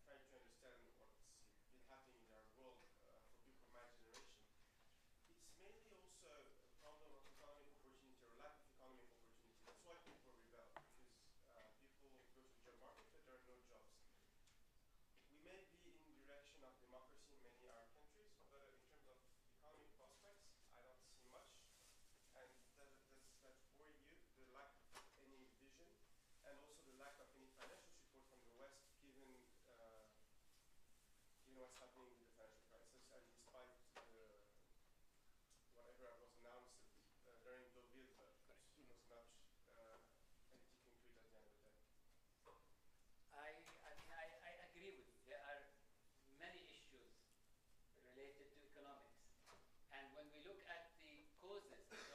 trying to understand what's been happening in our world for people of my generation, it's mainly also a problem of economic opportunity or lack of economic opportunity. That's why people rebel, because people go to the job market, but there are no jobs. We may be in the direction of democracy in many Arab countries, but in terms of economic prospects, I don't see much. And does that worry you, the lack of any vision, and also the lack of any financial support from the West, given what's happening with the financial crisis, and despite whatever was announced during Deauville, but it was not anything concrete at the end of the day. I agree with you. There are many issues related to economics. And when we look at the causes, the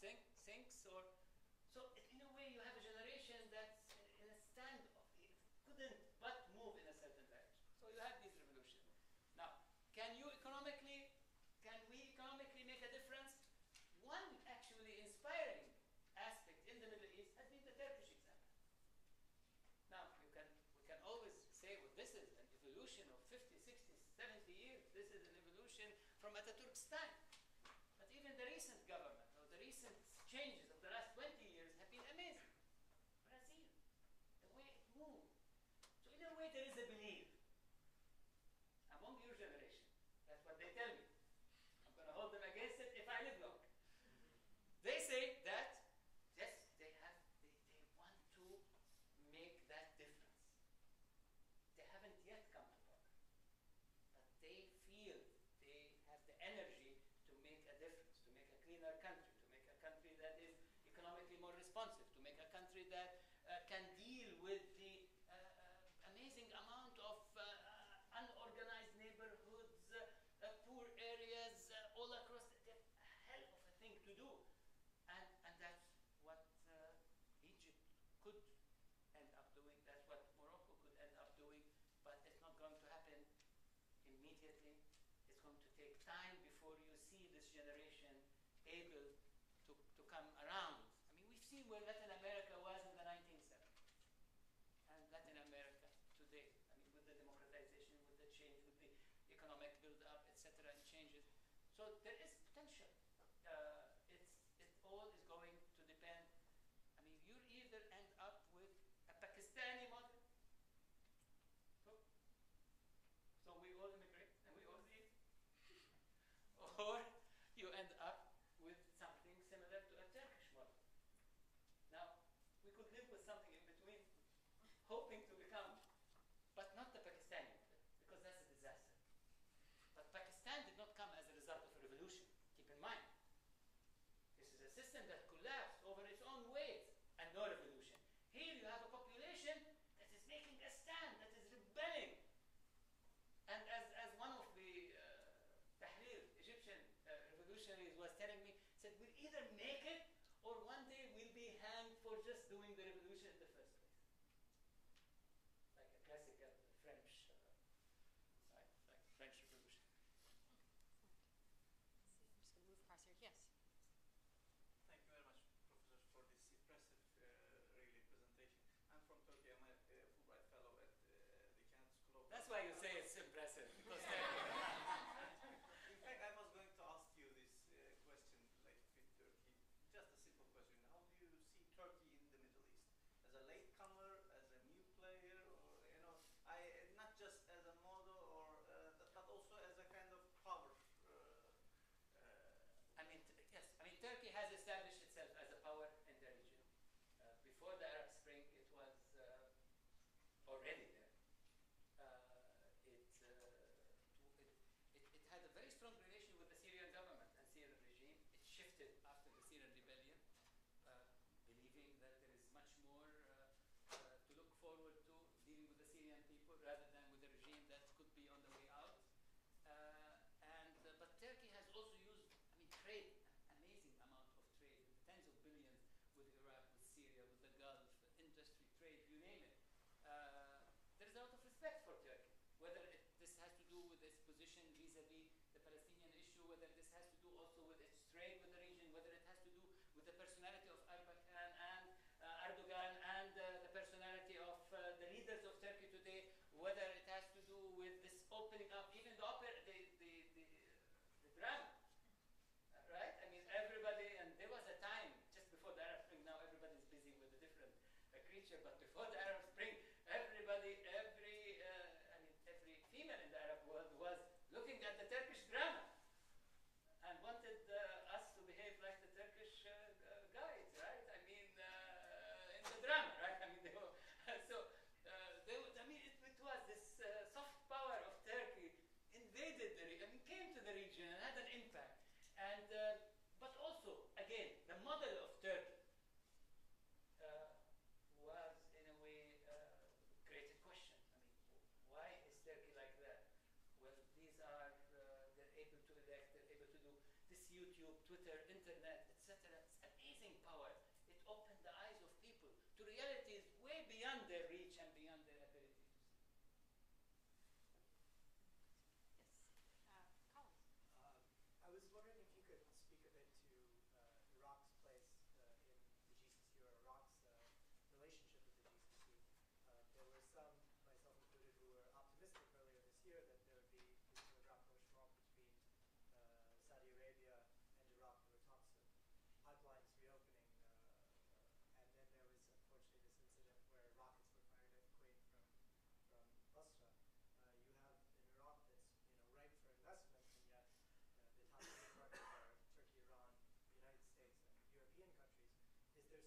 sinks, or so in a way you have a generation that's in a standoff. It couldn't but move in a certain direction. So you have these revolutions. Now, can we economically make a difference? One actually inspiring aspect in the Middle East has been the Turkish example. Now, we can always say, well, this is an evolution of 50, 60, 70 years. This is an evolution from Ataturk's time. But even the recent government, or the recent changes of the last 20 years have been amazing. Brazil, the way it moved. So in a way, there is a belief among your generation. That's what they tell me. I'm going to hold them against it if I live long. They say that, yes, they want to make that difference. They haven't yet come to power. But they feel they have the energy to make a difference, to make a cleaner country, to make a country that is economically more responsive, to make a country that can deal with the amazing amount of unorganized neighborhoods, poor areas all across. They're a hell of a thing to do. And that's what Egypt could end up doing. That's what Morocco could end up doing. But it's not going to happen immediately. It's going to take time before you see this generation able to come around. I mean, we've seen where Latin America was in the 1970s. And Latin America today. I mean, with the democratization, with the change, with the economic build-up, etc., and changes. So there is potential. It all is going to depend. I mean, you either end up with a Pakistani model. So we all immigrate and we all leave. Or you end up with something similar to a Turkish model. Now, we could live with something in between, hoping to become, but not the Pakistani model, because that's a disaster. But Pakistan did not come as a result of a revolution. Keep in mind, this is a system that collapsed over its own weight and no revolution. Here you have a population that is making a stand, that is rebelling. And as one of the Tahrir Egyptian revolutionaries was telling me, said, we'll either make it or one day we'll be hanged for just doing the revolution in the first place. Like a classical French, like French revolution. I'm just going to move across here. Yes. Thank you very much, Professor, for this impressive, really presentation. I'm from Turkey. I'm a Fulbright Fellow at the Kennedy School of. That's why you say it's impressive. Because in fact, I was going to ask you this question related with Turkey. Just a simple question. How do you see Turkey in the Middle East? As a latecomer, as a new player, or not just as a model, or but also as a kind of power? Yes. I mean, Turkey has established itself as a power in the region. Before the Arab Spring, it was already there. It had a very strong relation with the Syrian government and Syrian regime. It shifted after the Syrian rebellion, believing that there is much more to look forward to dealing with the Syrian people rather than with a regime that could be on the way out. But Turkey has also used, trade, an amazing amount of trade, tens of billions with Iraq, with Syria, with the Gulf, industry, trade, you name it. There's a lot of respect for Turkey, whether this has to do with its position vis-a-vis the Palestinian issue, whether this has to do also with its trade with the region, whether it has to do with the personality of Erbakan and Erdogan and the personality of the leaders of Turkey today, whether it has to do with this opening up, even the drama. Right? I mean, everybody, and there was a time just before the Arab Spring. Now everybody's busy with a different creature, but before the Arab Spring, every female in the Arab world was looking at the Turkish drama and wanted us to behave like the Turkish guys, right? I mean, in the drama, right? I mean, it was this soft power of Turkey invaded the region, came to the region and had an impact. And but also, again, the model of Turkey was, in a way, created question. I mean, why is Turkey like that? Well, they're able to elect, they're able to do this YouTube, Twitter, internet, etc. It's a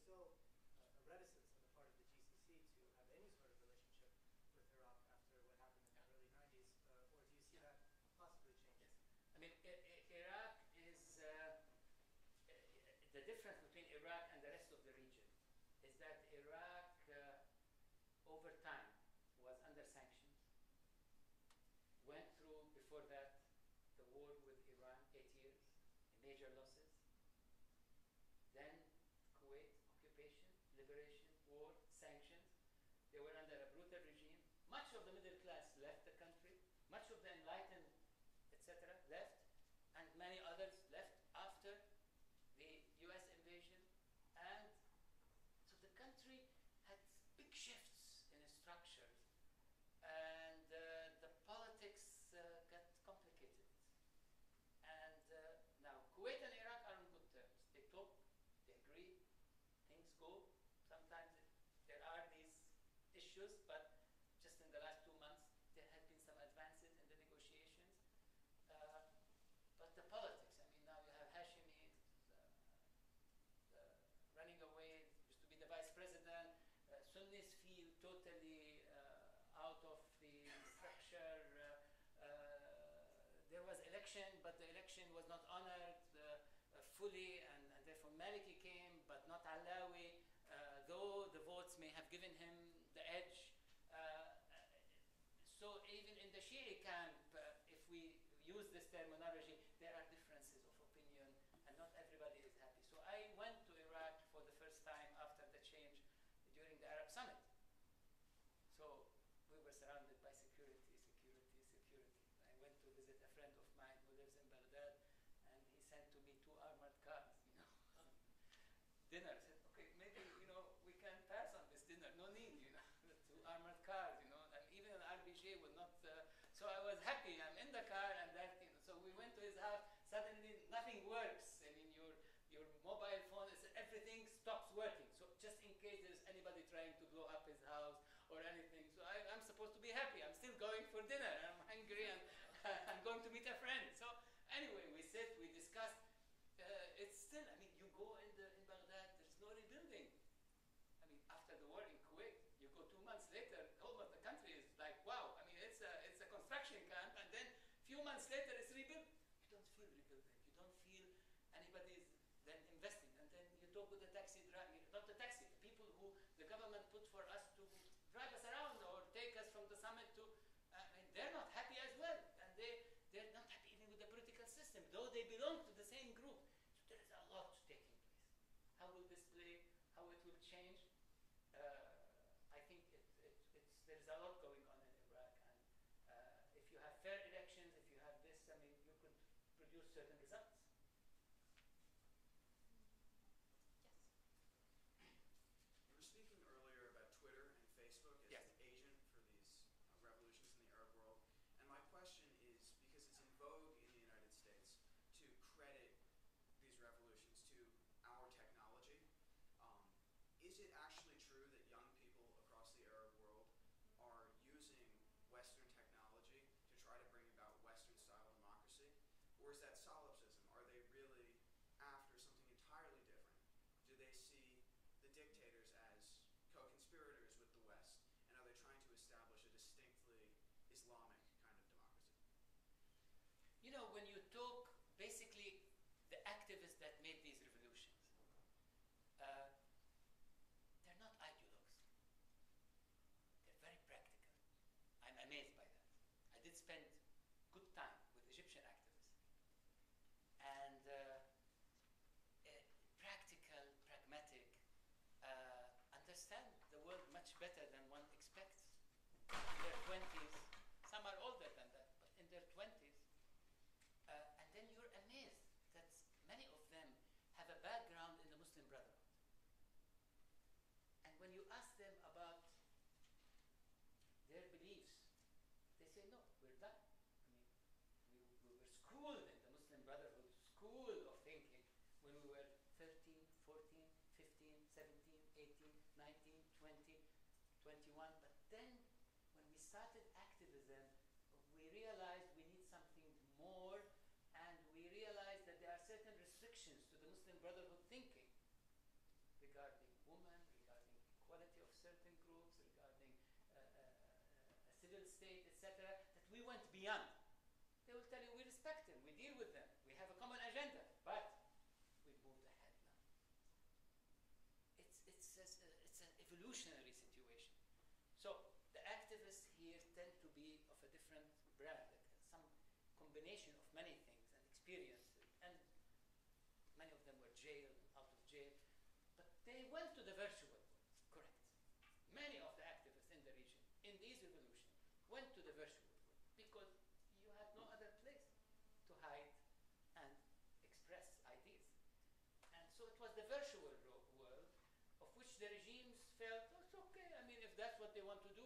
still a reticence on the part of the GCC to have any sort of relationship with Iraq after what happened in the early 90s, or do you see that possibly changing? Yes. I mean, Iraq is the difference between Iraq and the rest of the region is that Iraq, over time, was under sanctions. Went through before that the war with Iran, 8 years, major losses. Then Kuwait, occupation, liberation, war, sanctions. They were under a brutal regime. Much of the middle class left the country. Much of the enlightened, etc., left. And many others left after the US invasion. And so the country had big shifts in its structures. And the politics got complicated. And now Kuwait and Iraq are on good terms. They talk, they agree, things go. Sometimes there are these issues, but just in the last 2 months, there have been some advances in the negotiations. But the politics, I mean, now you have Hashemi running away, used to be the vice president. Sunnis feel totally out of the structure. There was election, but the election was not honored fully, and therefore Maliki came, but not Alawi, though the votes may have given him the edge. So even in the Shia camp, if we use this terminology, there are differences of opinion, and not everybody is happy. So I went to Iraq for the first time after the change during the Arab Summit. So we were surrounded by security. I went to visit a friend of mine who lives in Baghdad, and he sent to me 2 armored cars, dinner. I said, okay, maybe, we can pass on this dinner. No need, 2 armored cars, and even an RBJ would not. So I was happy. I'm in the car, and that, so we went to his house. Suddenly, nothing works. I mean, your mobile phone, everything stops working. So just in case there's anybody trying to blow up his house or anything. So I'm supposed to be happy. I'm still going for dinner. I'm hungry, and I'm going to meet a friend. So anyway, we sit, we discuss. It's still, I mean, you go in Baghdad, there's no rebuilding. I mean, after the war in Kuwait, you go 2 months later, almost the country is like, wow. I mean, it's a construction camp, and then a few months later, it's rebuilt. You don't feel rebuilding. You don't feel anybody's then investing. And then you talk with the taxi driver, not the taxi, the people who the government put for us to drive us around or take us from the summit to, and they're not happy as well. And they're not happy even with the political system, though they belong to the same group. So there is a lot taking place. How will this play? How it will change? I think there's a lot going on in Iraq. And if you have fair elections, if you have this, I mean, you could produce certain results. You were speaking earlier about Twitter and Facebook as Yes. the agent for these revolutions in the Arab world. And my question is, because it's in vogue in the United States to credit these revolutions to our technology, is it actually true that young people across the Arab world are using Western technology to try to bring about Western-style democracy? Or is that solipsism? Are they really after something entirely different? Do they see the dictators as co-conspirators with the West? And are they trying to establish a distinctly Islamic kind of democracy? When you talk, basically, the activists that made these revolutions, they're not ideologues. They're very practical. I'm amazed by that. I did spend good time with Egyptian activists. And practical, pragmatic, understand the world much better than one expects. In their 20s, some are older than that, but in their 20s, and then you're amazed that many of them have a background in the Muslim Brotherhood. And when you ask them about their beliefs, they say, no, we're done. I mean, we were schooled in the Muslim Brotherhood, school of thinking, when we were 13, 14, 15, 17, 18, 19, 20, 21. But then, when we started activism, we realized we need something more, and we realized that there are certain restrictions to the Muslim Brotherhood thinking regarding civil state, etc., that we went beyond. They will tell you, we respect them, we deal with them, we have a common agenda, but we've moved ahead now. It's an evolutionary situation. So the activists here tend to be of a different brand, like some combination of many things and experiences, and many of them were jailed and out of jail, but they went to the virtual world, correct. Many of the activists in the region, in these revolutions, went to the virtual world because you had no other place to hide and express ideas. And so it was the virtual world of which the regimes felt, oh, it's okay, I mean, if that's what they want to do,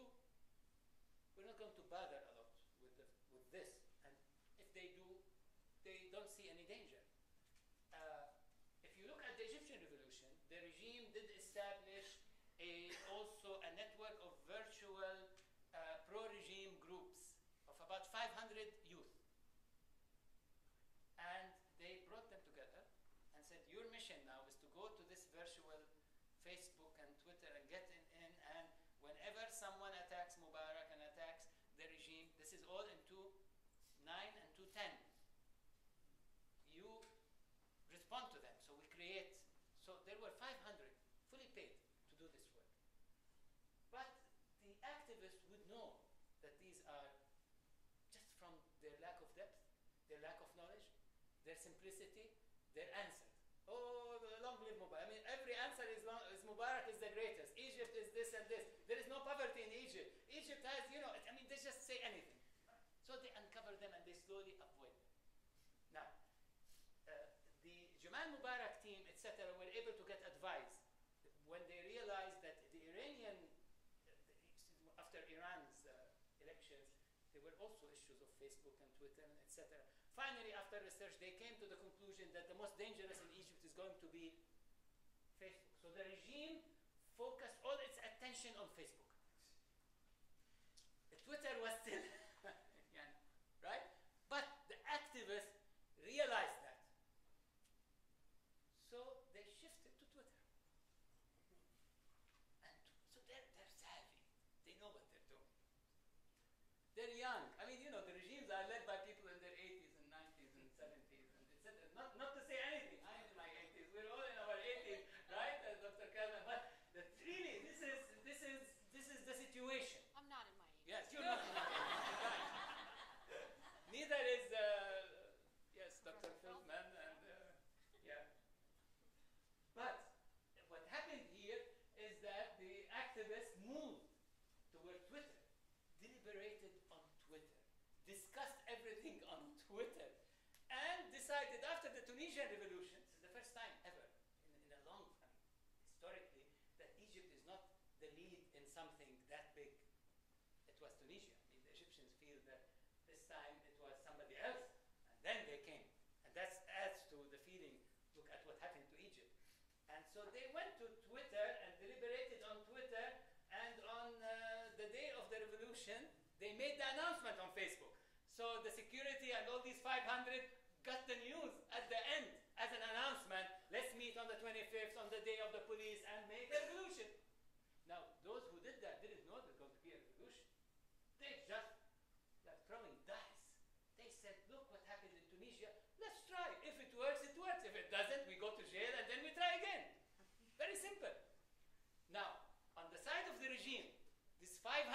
we're not going to bother a lot with this. And if they do, they don't see any danger. If you look at the Egyptian revolution, the regime did establish also a network of virtual pro-regime groups of about 500 youth. And they brought them together and said, your mission now is to go to this virtual Facebook and Twitter and get in, and whenever someone attacks Mubarak and attacks the regime, this is all in 2.9 and 2.10. You respond to them. So we create, so there were 500 fully paid to do this work. But the activists would know that these are just from their lack of depth, their lack of knowledge, their simplicity, their answer. Oh, long live Mubarak. I mean, every answer is Mubarak is the greatest. Egypt is this and this. There is no poverty in Egypt. Egypt has, you know, I mean, they just say anything. So they uncover them and they slowly avoid them. Now, the Jamal Mubarak team, etc., were able to get advice when they realized that the Iranian, after Iran's elections, there were also issues of Facebook and Twitter, etc. Finally, after research, they came to the conclusion that the most dangerous in Egypt is going to be Facebook. So the regime focused all its attention on Facebook. Twitter was still, right? But the activists realized that. So they shifted to Twitter. And so they're savvy. They know what they're doing. They're young. I mean, you know, the regimes are led by people in their 80s and 90s and 70s and etc. Not to say anything. I am in my 80s. We're all in our 80s, right? As Dr. Kalman. But really, this is the situation. I'm not in my age. Yes, you're not in my 80s. Right. Neither is yes, Dr. Feldman and yeah. But what happened here is that the activists moved toward Twitter, deliberated on Twitter, discussed everything on Twitter, and decided after the Tunisian revolution, this is the first time ever in a long time, historically, that Egypt is not the lead in something that big. It was Tunisia. I mean, the Egyptians feel that this time it was somebody else, and then they came. And that adds to the feeling, look at what happened to Egypt. And so they went to Twitter and deliberated on Twitter, and on the day of the revolution, they made the announcement on Facebook. So the security and all these 500 got the news at the end as an announcement. Let's meet on the 25th, on the day of the police, and make a revolution. Now, those who did that didn't know there's going to be a revolution. They just were throwing dice. They said, look what happened in Tunisia. Let's try. If it works, it works. If it doesn't, we go to jail and then we try again. Very simple. Now, on the side of the regime, this 500,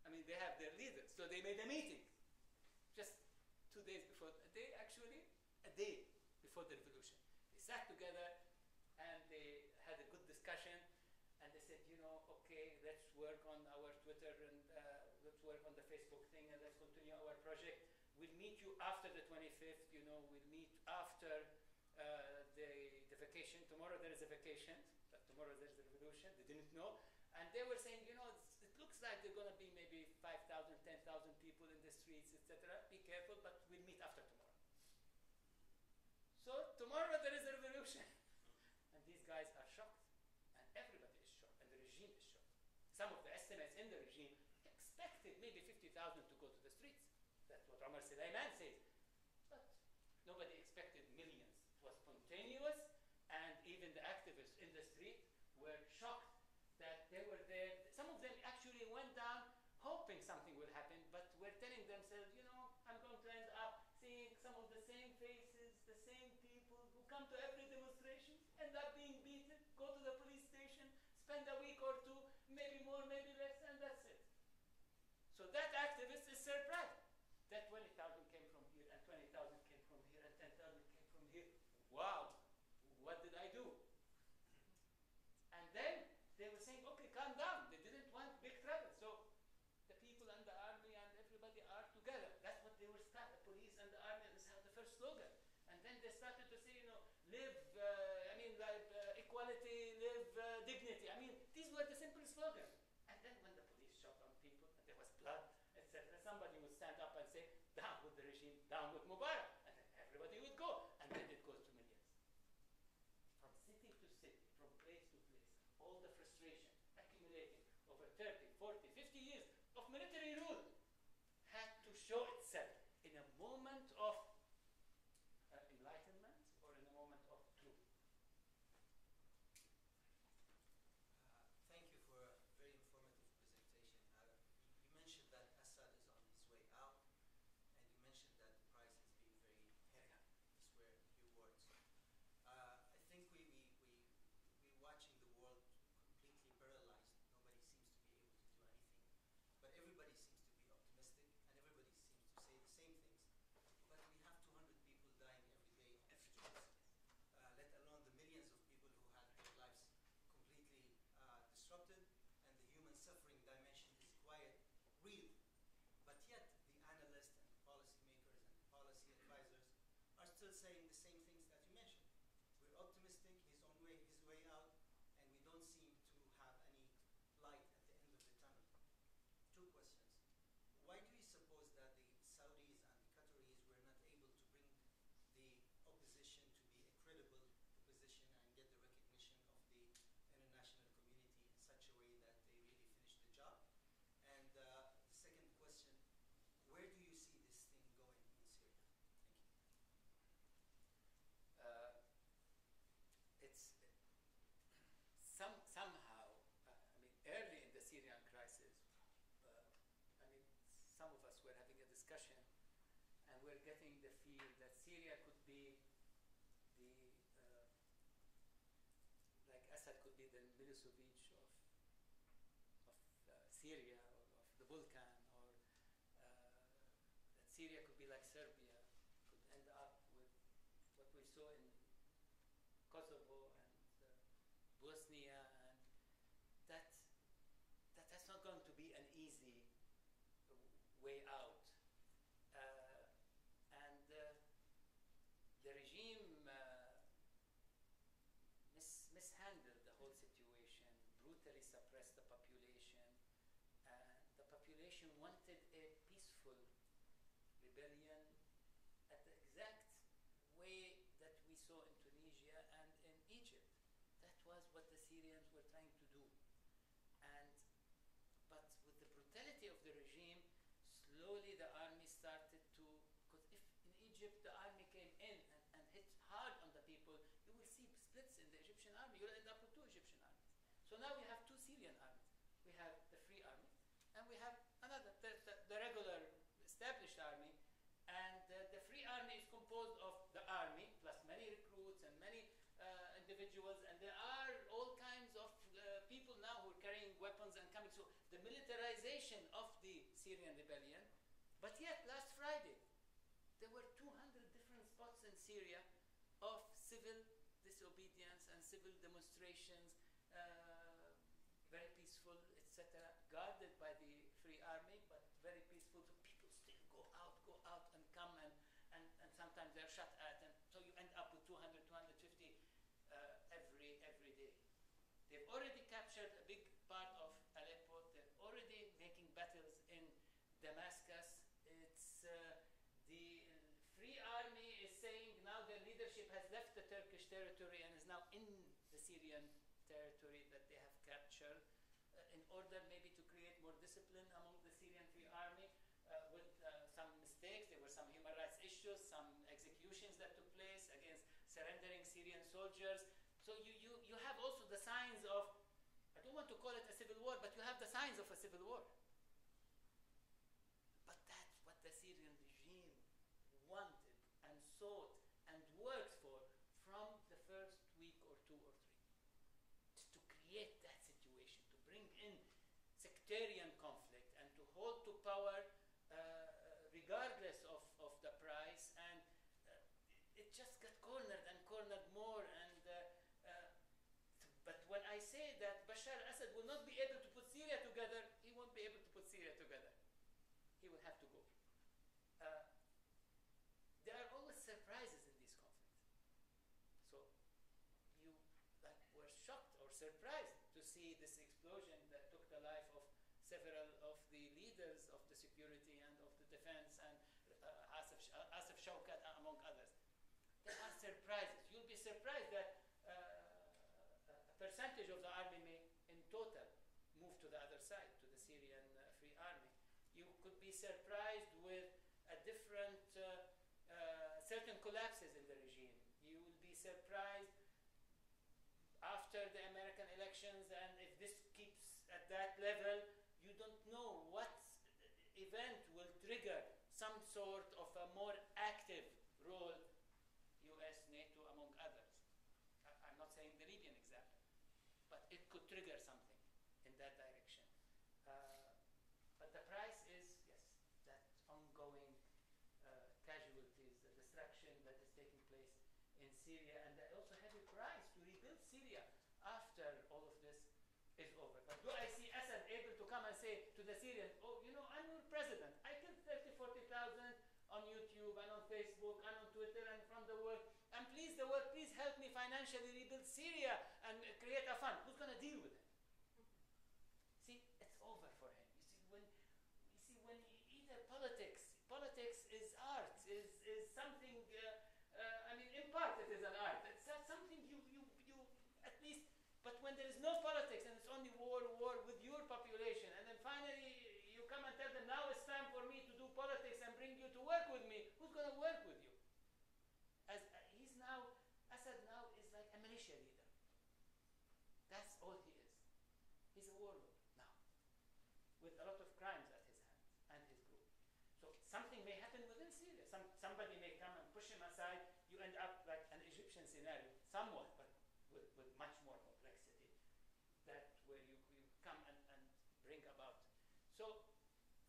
I mean, they have their leaders. So they made a meeting just 2 days before, a day before the revolution. They sat together and they had a good discussion, and they said, you know, okay, let's work on our Twitter and let's work on the Facebook thing, and let's continue our project. We'll meet you after the 25th, you know, we'll meet after the vacation. Tomorrow there is a vacation, but tomorrow there's the revolution. They didn't know. And they were saying, you know, it looks like there are going to be maybe 5,000, 10,000 people in the streets, etc. Be careful, but we'll meet after tomorrow. So tomorrow there is a revolution. And these guys are shocked. And everybody is shocked. And the regime is shocked. Some of the estimates in the regime expected maybe 50,000 to go to the streets. That's what Omar Suleiman says. But nobody expected millions. It was spontaneous, and even the activists in the street were shocked that they were there. Some of them actually went down hoping something come to every demonstration, end up being beaten, go to the police station, spend a week or two, maybe more, maybe less, and that's it. So that activist is surprised that 20,000 came from here, and 20,000 came from here, and 10,000 came from here. Wow, what did I do? And then they were saying, okay, calm down. They didn't want big trouble. So the people and the army and everybody are together. That's what they were starting. The police and the army, this is the first slogan. And then they started to say, live, equality, live dignity. I mean, these were the simple slogans. And then when the police shot on people and there was blood, etc., somebody would stand up and say, down with the regime, down with Mubarak. And then everybody would go. And then it goes to millions. From city to city, from place to place, all the frustration accumulating over 30, 40, 50 years of military rule had to show itself in a moment of enlightenment or in a moment of truth. Thank you for a very informative presentation. You mentioned that Assad is on his way out, and you mentioned that the price has been very heavy. These were your words. I think we're watching the world completely paralyzed. Nobody seems to be able to do anything, but everybody seems to be optimistic, and everybody seems to say the same things. But we have 200 people dying every day in the streets, let alone the millions of people who had their lives completely disrupted, and the human suffering dimension is quite real. But yet, the analysts and the policymakers and the policy advisors are still saying the same things that you mentioned. We're optimistic, his way out, and we don't seem to have any light at the end of the tunnel. Two questions. Why do you suppose that the Saudis and the Qataris were not able to bring the opposition to be a credible opposition and get the recognition of the international community in such a way that they really finish the job? And the second question, where do you see this thing going in Syria? Thank you. It's somehow, early in the Syrian crisis, some of us were having a discussion and we're getting the feel that Syria could be like Assad could be the Milosevic of Syria or of the Balkan, or that Syria could be like Serbia, could end up with what we saw in Kosovo and Bosnia, and that's not going to be an easy way out. And the regime mishandled the whole situation, brutally suppressed the population. The population wanted a peaceful rebellion at the exact way that we saw in Tunisia and in Egypt. That was what the Syrians were trying to do. But with the brutality of the regime, slowly the army started to, because if in Egypt the army came in and hit hard on the people, you will see splits in the Egyptian army. You'll end up with two Egyptian armies. So now we have two Syrian armies. We have the Free Army, and we have another, the regular established army. And the Free Army is composed of the army, plus many recruits and many individuals, and there are all kinds of people now who are carrying weapons and coming. So the militarization of the Syrian rebellion. But yet, last Friday, there were 200 different spots in Syria of civil disobedience and civil demonstrations, very peaceful, etc., guarded by the Free Army, but very peaceful. So people still go out and come, and sometimes they're shot at, and so you end up with 200, 250 every day. They've already captured a big part of Aleppo. They're already making battles in Damascus. It's the Free Army is saying now their leadership has left the Turkish territory and is now in the Syrian territory that they have captured, in order maybe to create more discipline among the Syrian Free Army, with some mistakes. There were some human rights issues, some executions that took place against surrendering Syrian soldiers. So you have also the signs of, I don't want to call it a civil war, but you have the signs of a civil war. But that's what the Syrian regime wanted and sought and worked for from sectarian conflict and to hold to power regardless of the price, and it just got cornered and cornered more. And but when I say that Bashar al-Assad will not be able to put Syria together, he won't be able to put Syria together. He will have to go. There are always surprises in these conflicts. So you were shocked or surprised to see this explosion that took the life of several of the leaders of the security and of the defense, and Asif Shawkat, among others. There are surprises. You'll be surprised that a percentage of the army may, in total, move to the other side, to the Syrian Free Army. You could be surprised with a different, certain collapses in the regime. You will be surprised after the American elections, and if this keeps at that level, you don't know what event will trigger some sort of a more active role, US, NATO, among others. I'm not saying the Libyan example, but it could trigger something in that direction. But the price is, yes, that ongoing casualties, the destruction that is taking place in Syria, and the also heavy price to rebuild Syria after all of this is over. But do I see Assad able to come and say to the Syrians, oh, you know, I'm your president. I killed 30,000, 40,000 on YouTube and on Facebook and on Twitter and from the world. And please, the world, please help me financially rebuild Syria and create a fund. Who's going to deal with it? See, it's over for him. You see, when either politics is art, is something, I mean, in part it is an art. It's something you at least, but when there is no politics and it's only war with your population, and then finally you come and tell them, now it's time for me to do politics and bring you to work with me, who's going to work with you? Assad now is like a militia leader. That's all he is. He's a warlord now, with a lot of crimes at his hands and his group. So something may happen within Syria. Somebody may come and push him aside. You end up like an Egyptian scenario, somewhat, but with much more complexity. That where you come and bring about. So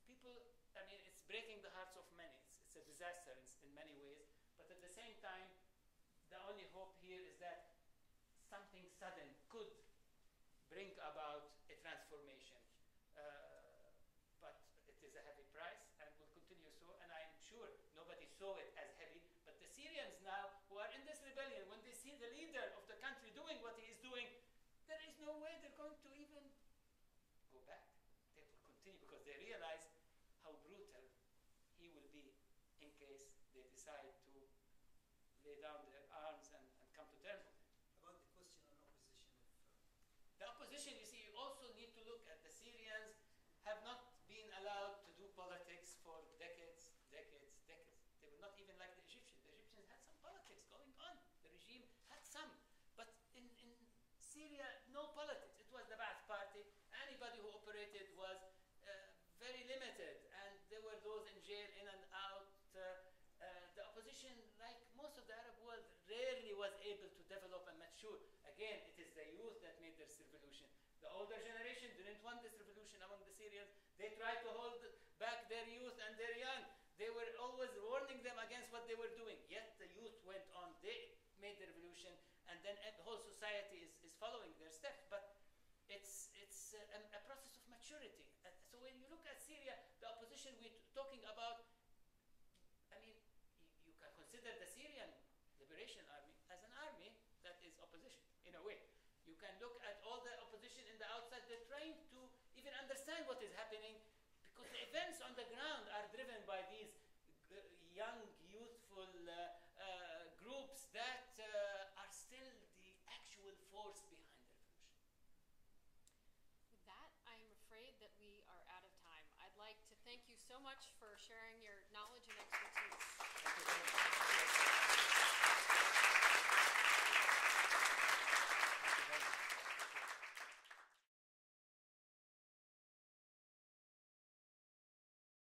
people, I mean, it's breaking the hearts of many. It's a disaster in many ways. But at the same time, the only hope here is that something sudden could bring about a transformation. But it is a heavy price and will continue so. And I'm sure nobody saw it as heavy. But the Syrians now, who are in this rebellion, when they see the leader of the country doing what he is doing, there is no way they're going to even go back. They will continue because they realize how brutal he will be in case they decide to lay down their arms and come to terms with him. About the question on opposition The opposition, you see, you also need to look at the Syrians have not been allowed to do politics for decades. They were not even like the Egyptians. The Egyptians had some politics going on. The regime had some. But in Syria, no politics. It was the Ba'ath Party. Anybody who operated was very limited. And there were those in jail, in and out. The opposition, like most of the Arab world, rarely was able to develop and mature. Again, it is the youth that made this revolution. The older generation didn't want this revolution among the Syrians. They tried to hold back their youth and their young. They were always warning them against what they were doing. Yet the youth went on. They made the revolution, and then the whole society is following their steps. But it's a process of maturity. So when you look at Syria, the opposition we're talking about, I mean, you can consider the Syrian Liberation Army as an army that is opposition, in a way. You can look at all the opposition in the outside. They're trying to even understand what is happening, because the events on the ground are driven by these young, youthful groups that are still the actual force behind the revolution. With that, I'm afraid that we are out of time. I'd like to thank you so much for sharing your